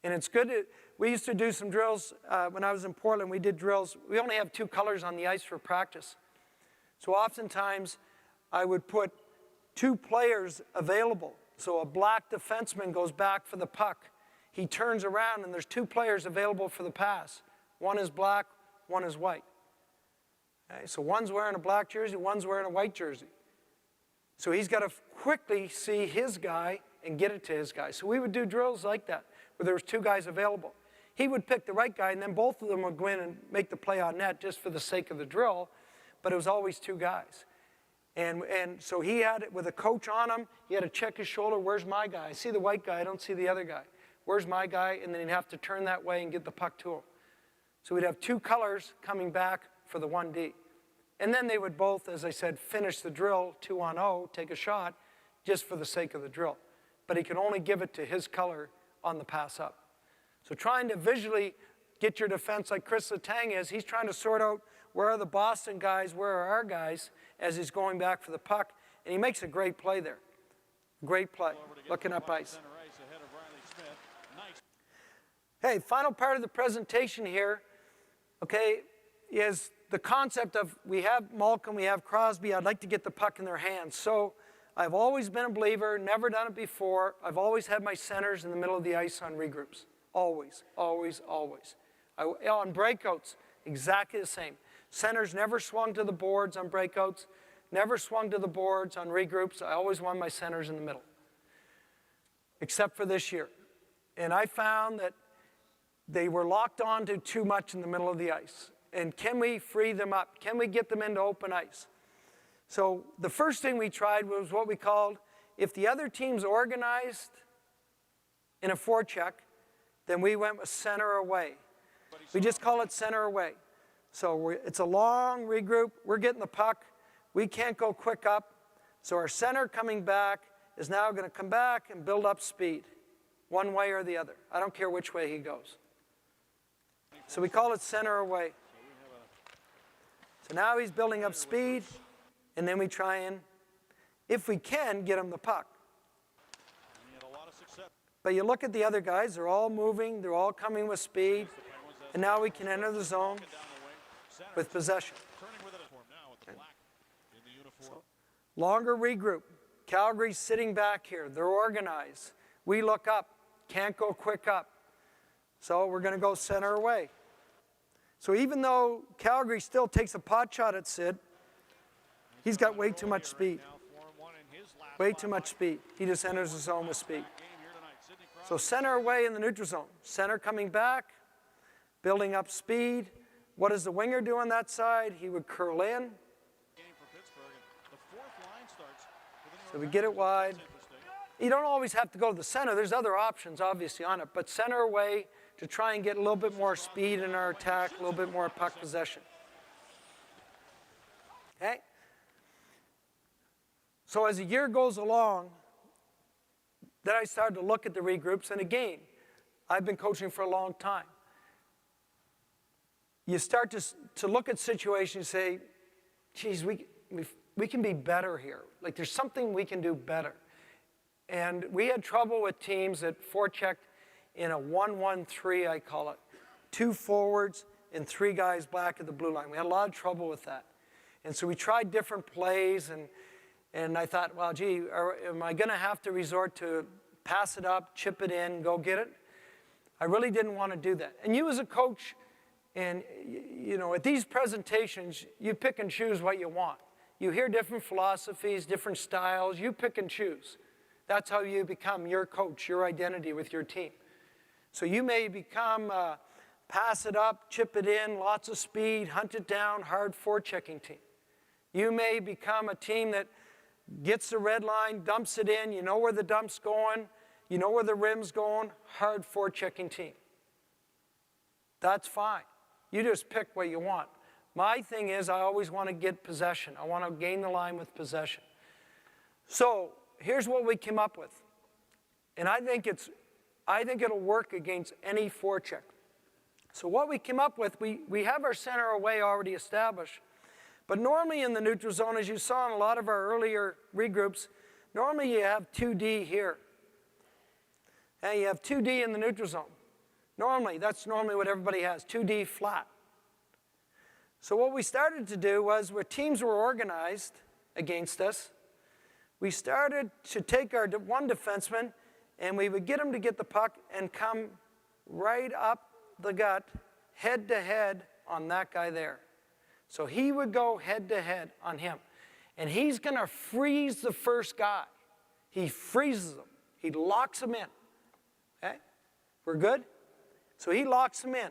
And it's good. We used to do some drills when I was in Portland. We did drills. We only have 2 colors on the ice for practice. So oftentimes, I would put 2 players available. So a black defenseman goes back for the puck. He turns around, and there's 2 players available for the pass. One is black, one is white. Okay, so one's wearing a black jersey, one's wearing a white jersey. So he's got to quickly see his guy and get it to his guy. So we would do drills like that, where there was 2 guys available. He would pick the right guy, and then both of them would go in and make the play on net just for the sake of the drill, but it was always 2 guys. And so he had it with a coach on him. He had to check his shoulder. Where's my guy? I see the white guy. I don't see the other guy. Where's my guy? And then he'd have to turn that way and get the puck to him. So we'd have 2 colors coming back for the 1D. And then they would both, as I said, finish the drill 2-on-0, take a shot, just for the sake of the drill. But he could only give it to his color on the pass up. So trying to visually get your defense like Chris Letang is, he's trying to sort out where are the Boston guys, where are our guys, as he's going back for the puck. And he makes a great play there. Great play, looking up ice. Hey, final part of the presentation here, okay, is the concept of we have Malcolm, we have Crosby. I'd like to get the puck in their hands. So I've always been a believer, never done it before. I've always had my centers in the middle of the ice on regroups. Always, always, always. On breakouts, exactly the same. Centers never swung to the boards on breakouts, never swung to the boards on regroups. I always won my centers in the middle, except for this year. And I found that they were locked onto too much in the middle of the ice. And can we free them up? Can we get them into open ice? So the first thing we tried was what we called, if the other team's organized in a forecheck, then we went with center away. We just call it center away. So it's a long regroup. We're getting the puck. We can't go quick up. So our center coming back is now going to come back and build up speed, one way or the other. I don't care which way he goes. So we call it center away. So now he's building up speed, and then we try and, if we can, get him the puck. But you look at the other guys, they're all moving, they're all coming with speed, and now we can enter the zone with possession. Okay. So, longer regroup. Calgary's sitting back here. They're organized. We look up, can't go quick up. So we're going to go center away. So even though Calgary still takes a pot shot at Sid, he's got way too much speed. Way too much speed. He just enters the zone with speed. So center away in the neutral zone. Center coming back, building up speed. What does the winger do on that side? He would curl in. So we get it wide. You don't always have to go to the center. There's other options, obviously, on it. But center away to try and get a little bit more speed in our attack, a little bit more puck possession. Okay? So as the year goes along, then I started to look at the regroups. And again, I've been coaching for a long time. You start to look at situations and say, geez, we can be better here. Like there's something we can do better. And we had trouble with teams that forechecked in a 1-1-3, I call it. 2 forwards and 3 guys back at the blue line. We had a lot of trouble with that. And so we tried different plays, and I thought, well, gee, am I going to have to resort to pass it up, chip it in, go get it? I really didn't want to do that. And you as a coach, and you know, at these presentations, you pick and choose what you want. You hear different philosophies, different styles. You pick and choose. That's how you become your coach, your identity with your team. So you may become pass it up, chip it in, lots of speed, hunt it down, hard forechecking team. You may become a team that gets the red line, dumps it in, you know where the dump's going, you know where the rim's going, hard forechecking team. That's fine. You just pick what you want. My thing is I always want to get possession. I want to gain the line with possession. So here's what we came up with. And I think it'll work against any forecheck. So what we came up with, we have our center away already established. But normally in the neutral zone, as you saw in a lot of our earlier regroups, normally you have 2D here. And you have 2D in the neutral zone. Normally, that's normally what everybody has, 2D flat. So what we started to do was, where teams were organized against us, we started to take our one defenseman, and we would get him to get the puck and come right up the gut, head to head on that guy there. So he would go head to head on him. And he's going to freeze the first guy. He freezes him. He locks him in. Okay? We're good? So he locks him in.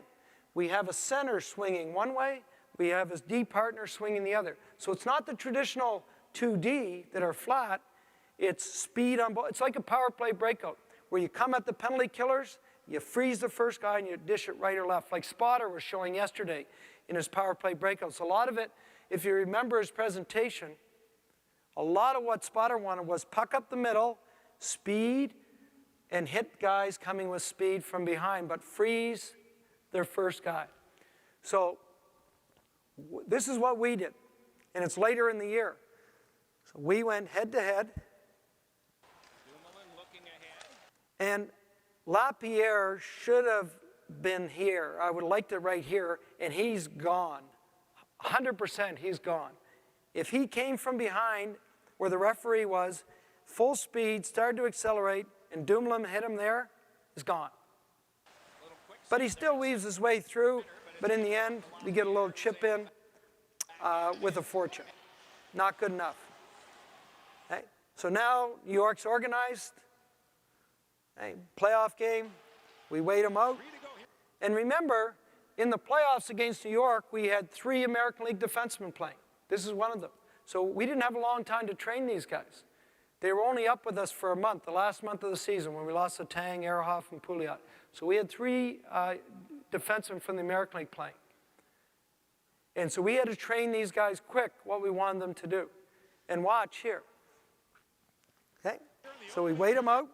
We have a center swinging one way. We have his D partner swinging the other. So it's not the traditional 2D that are flat. It's speed on both. It's like a power play breakout, where you come at the penalty killers, you freeze the first guy, and you dish it right or left, like Spotter was showing yesterday in his power play breakouts. A lot of it, if you remember his presentation, a lot of what Spotter wanted was puck up the middle, speed, and hit guys coming with speed from behind, but freeze their first guy. So this is what we did, and it's later in the year. So we went head to head, and LaPierre should have been here. I would have liked it right here, and he's gone. 100% he's gone. If he came from behind where the referee was, full speed, started to accelerate, and Dumoulin hit him there, is gone. But he still weaves his way through, but in the end, we get a little chip in with a forecheck. Not good enough. Okay? So now New York's organized. Hey, playoff game, we wait them out. And remember, in the playoffs against New York, we had 3 American League defensemen playing. This is one of them. So we didn't have a long time to train these guys. They were only up with us for a month, the last month of the season, when we lost to Tang, Ehrhoff, and Pouliot. So we had 3 defensemen from the American League playing. And so we had to train these guys quick what we wanted them to do. And watch here. Okay? So we wait them out.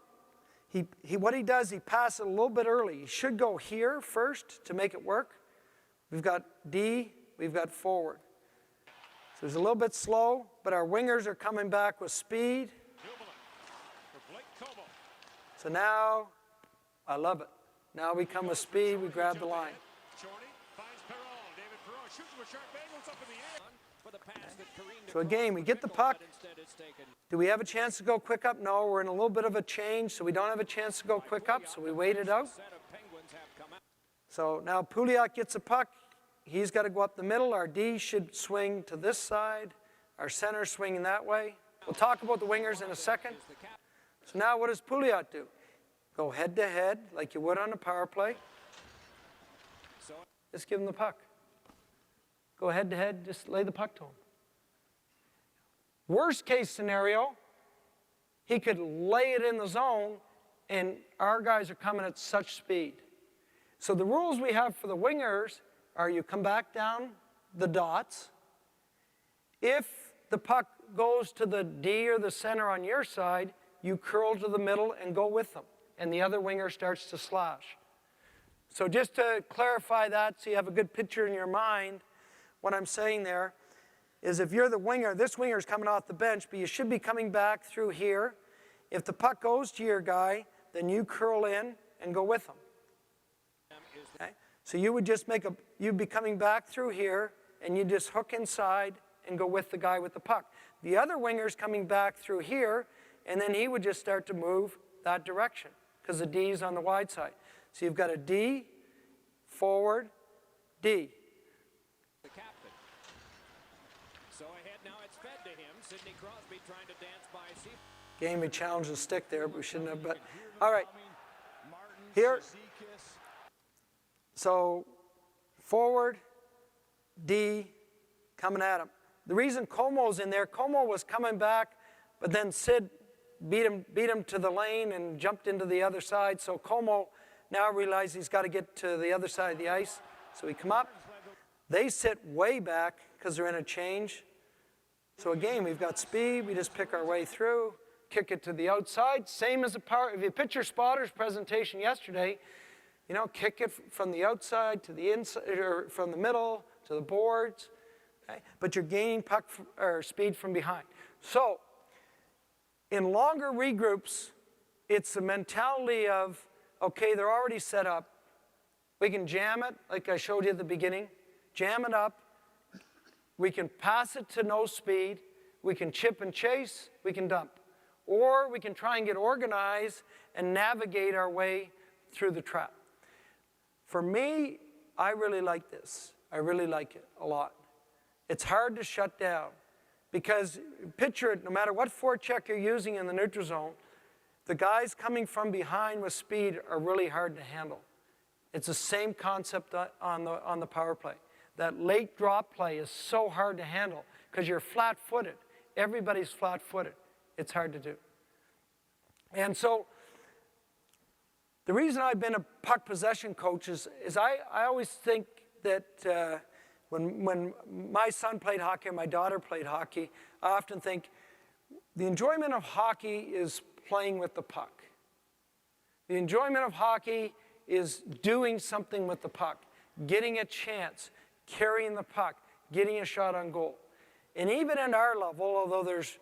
What he does, he passes it a little bit early. He should go here first to make it work. We've got D, we've got forward. So it's a little bit slow, but our wingers are coming back with speed. So now, I love it. Now we come with speed, we grab the line. So again, we get the puck. Do we have a chance to go quick up? No, we're in a little bit of a change, so we don't have a chance to go quick up, so we wait it out. So now Pouliot gets a puck. He's got to go up the middle. Our D should swing to this side. Our center swinging that way. We'll talk about the wingers in a second. So now what does Pouliot do? Go head to head like you would on a power play. Just give him the puck. Go head to head, just lay the puck to him. Worst case scenario, he could lay it in the zone, and our guys are coming at such speed. So the rules we have for the wingers are you come back down the dots. If the puck goes to the D or the center on your side, you curl to the middle and go with them, and the other winger starts to slash. So just to clarify that so you have a good picture in your mind, what I'm saying there is if you're the winger, this winger is coming off the bench, but you should be coming back through here. If the puck goes to your guy, then you curl in and go with him. Okay? So you would just you'd be coming back through here, and you just hook inside and go with the guy with the puck. The other winger's coming back through here, and then he would just start to move that direction because the D is on the wide side. So you've got a D, forward, D. The captain. So ahead now, it's fed to him. Sidney Crosby trying to dance by seat. Game, we challenged the stick there, but we shouldn't have. But all right, here. So forward, D, coming at him. The reason Como's in there, Como was coming back, but then Sid beat him to the lane and jumped into the other side. So Como now realizes he's got to get to the other side of the ice. So we come up. They sit way back because they're in a change. So again, we've got speed. We just pick our way through, kick it to the outside. Same as a power. If you pitch your spotters presentation yesterday, you know, kick it from the outside to the inside, or from the middle to the boards. Okay? But you're gaining puck or speed from behind. So in longer regroups, it's the mentality of, okay, they're already set up. We can jam it, like I showed you at the beginning. Jam it up. We can pass it to no speed. We can chip and chase. We can dump. Or we can try and get organized and navigate our way through the trap. For me, I really like this. I really like it a lot. It's hard to shut down because picture it, no matter what forecheck you're using in the neutral zone, the guys coming from behind with speed are really hard to handle. It's the same concept on the power play. That late drop play is so hard to handle because you're flat-footed. Everybody's flat-footed. It's hard to do. And so the reason I've been a puck possession coach is I always think that when my son played hockey and my daughter played hockey, I often think the enjoyment of hockey is playing with the puck. The enjoyment of hockey is doing something with the puck, getting a chance, carrying the puck, getting a shot on goal. And even at our level, although there's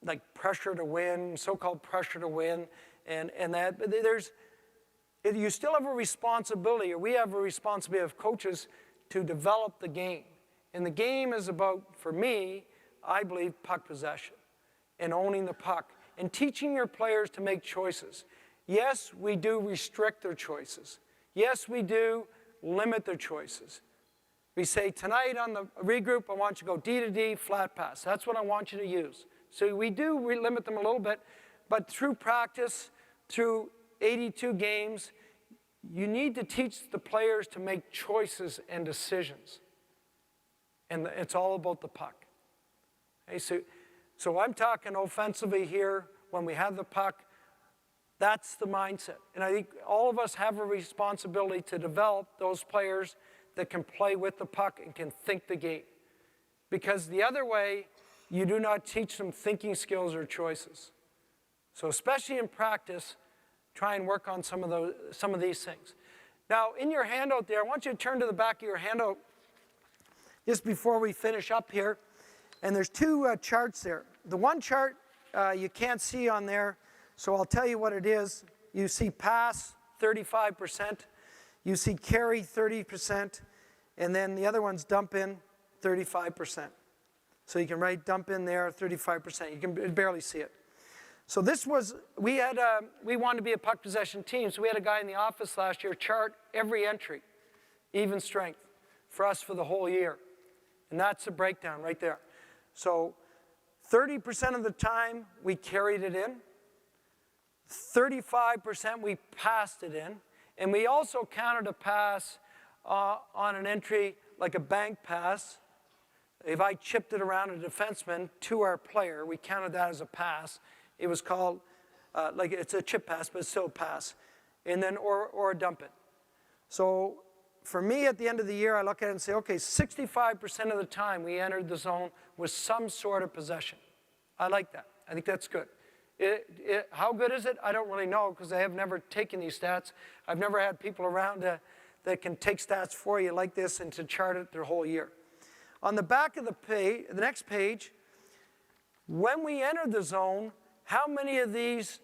like pressure to win, so-called pressure to win, and that, but you still have a responsibility, or we have a responsibility of coaches to develop the game. And the game is about, for me, I believe, puck possession and owning the puck and teaching your players to make choices. Yes, we do restrict their choices. Yes, we do limit their choices. We say, tonight on the regroup, I want you to go D to D, flat pass. That's what I want you to use. So we do limit them a little bit, but through practice, through 82 games, you need to teach the players to make choices and decisions. And it's all about the puck. Okay, so I'm talking offensively here. When we have the puck, that's the mindset. And I think all of us have a responsibility to develop those players that can play with the puck and can think the game. Because the other way, you do not teach them thinking skills or choices. So especially in practice, try and work on some of these things. Now, in your handout there, I want you to turn to the back of your handout just before we finish up here. And there's two charts there. The one chart you can't see on there, so I'll tell you what it is. You see pass, 35%. You see carry, 30%. And then the other one's dump in, 35%. So you can write dump in there, 35%. You can barely see it. So this was, we wanted to be a puck possession team, so we had a guy in the office last year chart every entry, even strength, for us for the whole year. And that's a breakdown right there. So 30% of the time we carried it in, 35% we passed it in, and we also counted a pass on an entry like a bank pass. If I chipped it around a defenseman to our player, we counted that as a pass. It was called, like it's a chip pass, but it's still a pass. And then, or dump it. So for me, at the end of the year, I look at it and say, okay, 65% of the time we entered the zone with some sort of possession. I like that. I think that's good. How good is it? I don't really know because I have never taken these stats. I've never had people around that can take stats for you like this and to chart it their whole year. On the back of the page, the next page, when we entered the zone, how many of these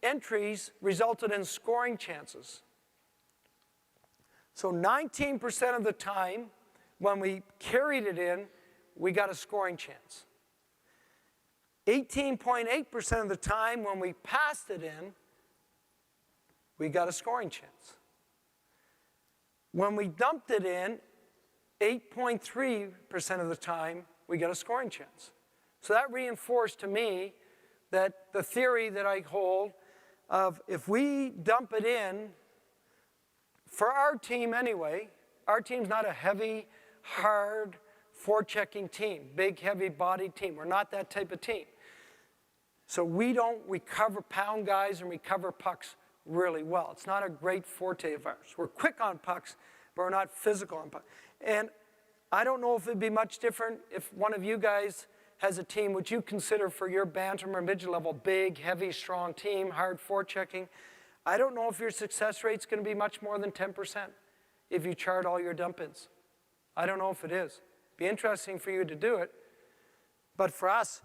entries resulted in scoring chances? So 19% of the time, when we carried it in, we got a scoring chance. 18.8% of the time, when we passed it in, we got a scoring chance. When we dumped it in, 8.3% of the time, we got a scoring chance. So that reinforced to me that the theory that I hold of if we dump it in, for our team anyway, our team's not a heavy, hard, forechecking team, big, heavy-bodied team. We're not that type of team. So we don't recover pound guys and recover pucks really well. It's not a great forte of ours. We're quick on pucks, but we're not physical on pucks. And I don't know if it'd be much different if one of you guys has a team which you consider for your bantam or midget level, big, heavy, strong team, hard forechecking, I don't know if your success rate's going to be much more than 10% if you chart all your dump-ins. I don't know if it is. Be interesting for you to do it. But for us,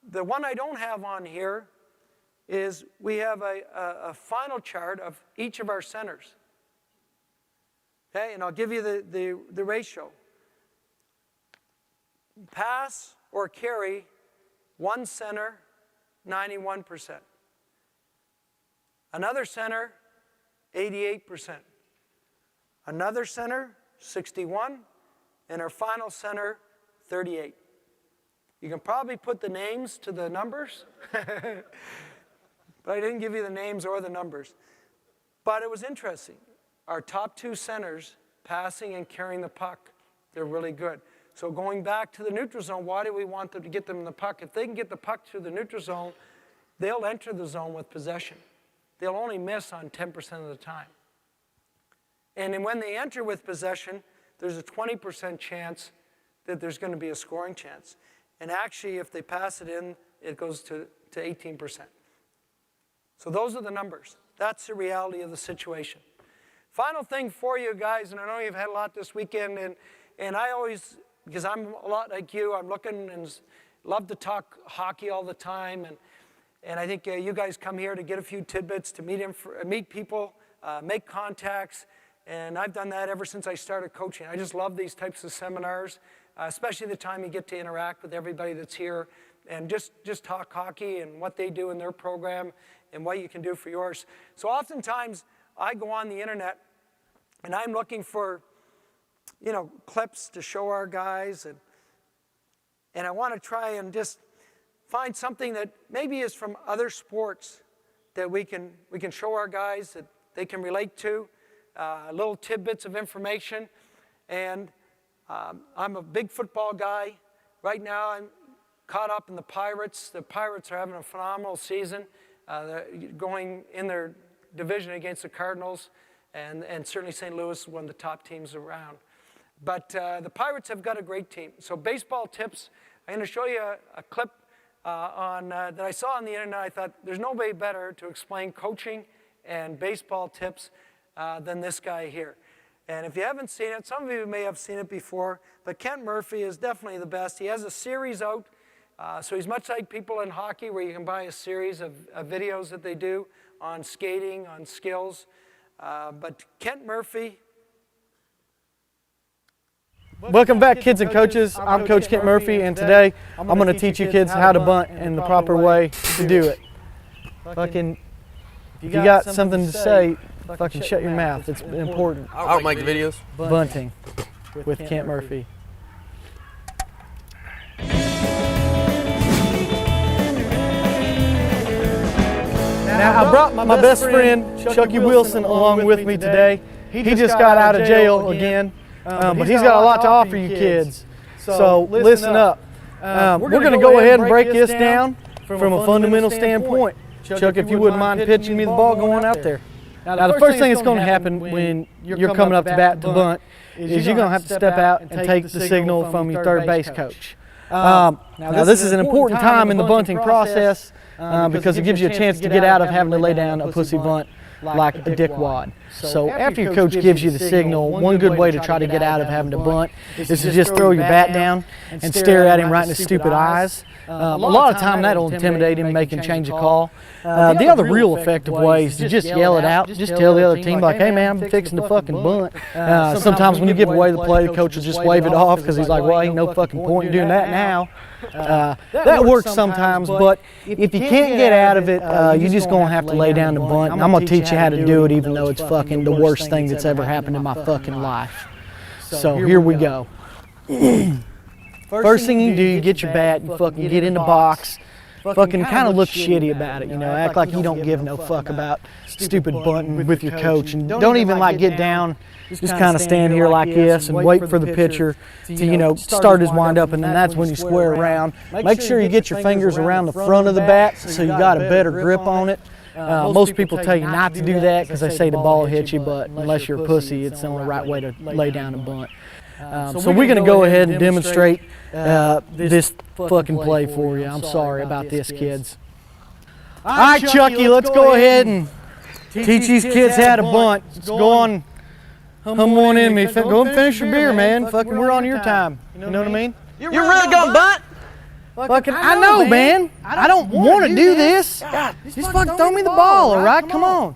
the one I don't have on here is we have a final chart of each of our centers. Okay, and I'll give you the ratio. Pass or carry, one center, 91%. Another center, 88%. Another center, 61%. And our final center, 38%. You can probably put the names to the numbers, but I didn't give you the names or the numbers. But it was interesting. Our top two centers, passing and carrying the puck, they're really good. So going back to the neutral zone, why do we want them to get them in the puck? If they can get the puck through the neutral zone, they'll enter the zone with possession. They'll only miss on 10% of the time. And then when they enter with possession, there's a 20% chance that there's going to be a scoring chance. And actually, if they pass it in, it goes to 18%. So those are the numbers. That's the reality of the situation. Final thing for you guys, and I know you've had a lot this weekend, and I always, because I'm a lot like you, I'm looking and love to talk hockey all the time, and I think you guys come here to get a few tidbits, to meet people, make contacts, and I've done that ever since I started coaching. I just love these types of seminars, especially the time you get to interact with everybody that's here and just talk hockey and what they do in their program and what you can do for yours. So oftentimes I go on the internet and I'm looking for, clips to show our guys, and I want to try and just find something that maybe is from other sports that we can show our guys that they can relate to, little tidbits of information. And I'm a big football guy. Right now I'm caught up in the Pirates. The Pirates are having a phenomenal season. They're going in their division against the Cardinals, and certainly St. Louis is one of the top teams around. But the Pirates have got a great team. So baseball tips, I'm going to show you a clip that I saw on the internet. I thought there's nobody better to explain coaching and baseball tips than this guy here. And if you haven't seen it, some of you may have seen it before, but Kent Murphy is definitely the best. He has a series out, so he's much like people in hockey where you can buy a series of videos that they do on skating, on skills. But Kent Murphy. Welcome back, kids and coaches. I'm Coach Kent Murphy, and today I'm going to teach you kids how to bunt in the proper way to do it. Fucking, if you got something to say, fucking shut your mouth. It's important. I don't make the videos. Bunting with Kent Murphy. Now, I brought my best friend, Chucky Wilson, along with me today. He just got out of jail again, but he's got a lot to offer you kids. So listen up. We're going to go ahead and break this down from a fundamental standpoint. Chuck, if you wouldn't mind pitching me the ball going out there. Now, the first thing that's going to happen when you're coming up to bat to bunt is you're going to have to step out and take the signal from your third base coach. Now, this is an important time in the bunting process because it gives you a chance to get out of having to lay down a pussy bunt like a dickwad. So after your coach gives you the signal, one good way to try to get out of having to bunt is to just throw your bat down and stare at him right in his stupid eyes. A lot of time that'll intimidate him, make him change a call. The other real effective way is to just yell it out. Just tell the other team, like, hey man, I'm fixing to fucking bunt. Sometimes when you give away the play, the coach will just wave it off because he's like, well, ain't no fucking point in doing that now. That works sometimes, but if you can't get out of it, you're just going to have to lay down the bunt. And I'm going to teach you how to do it even though it's fucking the worst thing that's ever happened in my fucking life. So here we go. First thing you do, you get your bat, you fucking get in the box, fucking kind of look shitty about it, act like you don't give no fuck about stupid bunting with your coach, and don't even like get down, just kind of stand here like this and wait for the pitcher to, start his windup, and then that's when you square around. Make sure you get your fingers around the front of the bat so you got a better grip on it. Most people tell you not to do that because they say the ball will hit you, but unless you're a pussy, it's the only right way to lay down and bunt. So we're going to go ahead and demonstrate this fucking play for you. I'm sorry about this, kids. All right, Chucky, let's go ahead and teach these kids how to bunt. Let's go on, hum one in me. Go and finish your beer, man. Fucking, we're on your time. You know what I mean? You're really gonna bunt? Fucking, I know, man. I don't want to do this. Just fucking throw me the ball, all right? Come on.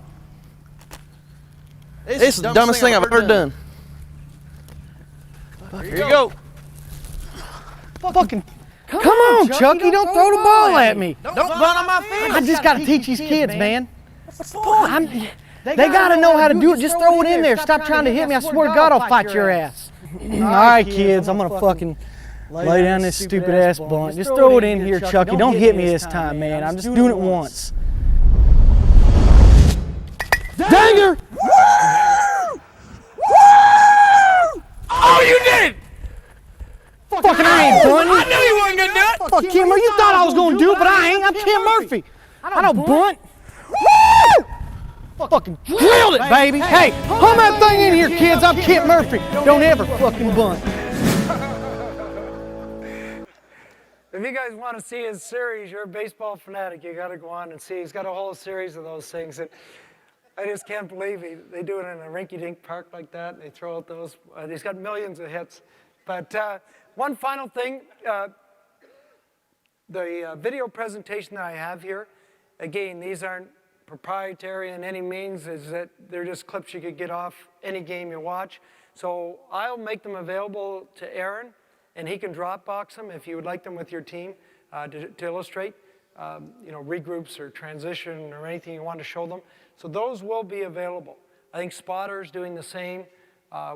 This is the dumbest thing I've ever done. Here you go. Fucking, come on, Chucky. Don't throw the ball at me. Don't bunt on my feet. I just got to teach these kids, man. They got to know how to do it. Just throw it in there. Stop trying to hit me. I swear to God, I'll fight your ass. All right, kids. I'm going to fucking lay down this stupid ass bunt. Just throw it in here, Chucky. Don't hit me this time, man. I'm just doing it once. Danger! Oh, you did! Fucking, I ain't bunting. I knew you wasn't gonna do it. Fuck, Kimmer, you thought I was going to do it, but I ain't. I'm Tim Murphy. I don't bunt. Woo! Fucking drilled it, baby. Hey, hum that thing in here, kids. I'm Kent Murphy. Don't ever fucking bunt. If you guys want to see his series, you're a baseball fanatic, you got to go on and see. He's got a whole series of those things. And I just can't believe they do it in a rinky-dink park like that. And they throw out those. He's got millions of hits. But one final thing, the video presentation that I have here, again, these aren't proprietary in any means, is that they're just clips you could get off any game you watch. So I'll make them available to Aaron, and he can Dropbox them if you would like them with your team to illustrate, you know, regroups or transition or anything you want to show them. So those will be available. I think Spotter's doing the same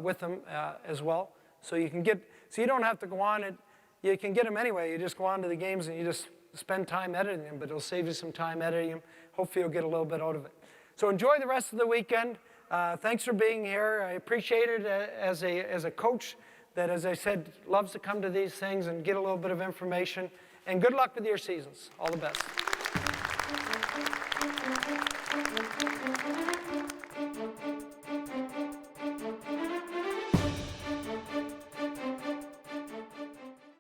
with them as well. So you can get, so you don't have to go on it. You can get them anyway. You just go on to the games and you just spend time editing them, but it'll save you some time editing them. Hopefully you'll get a little bit out of it. So enjoy the rest of the weekend. Thanks for being here. I appreciate it as a coach that, as I said, loves to come to these things and get a little bit of information. And good luck with your seasons. All the best.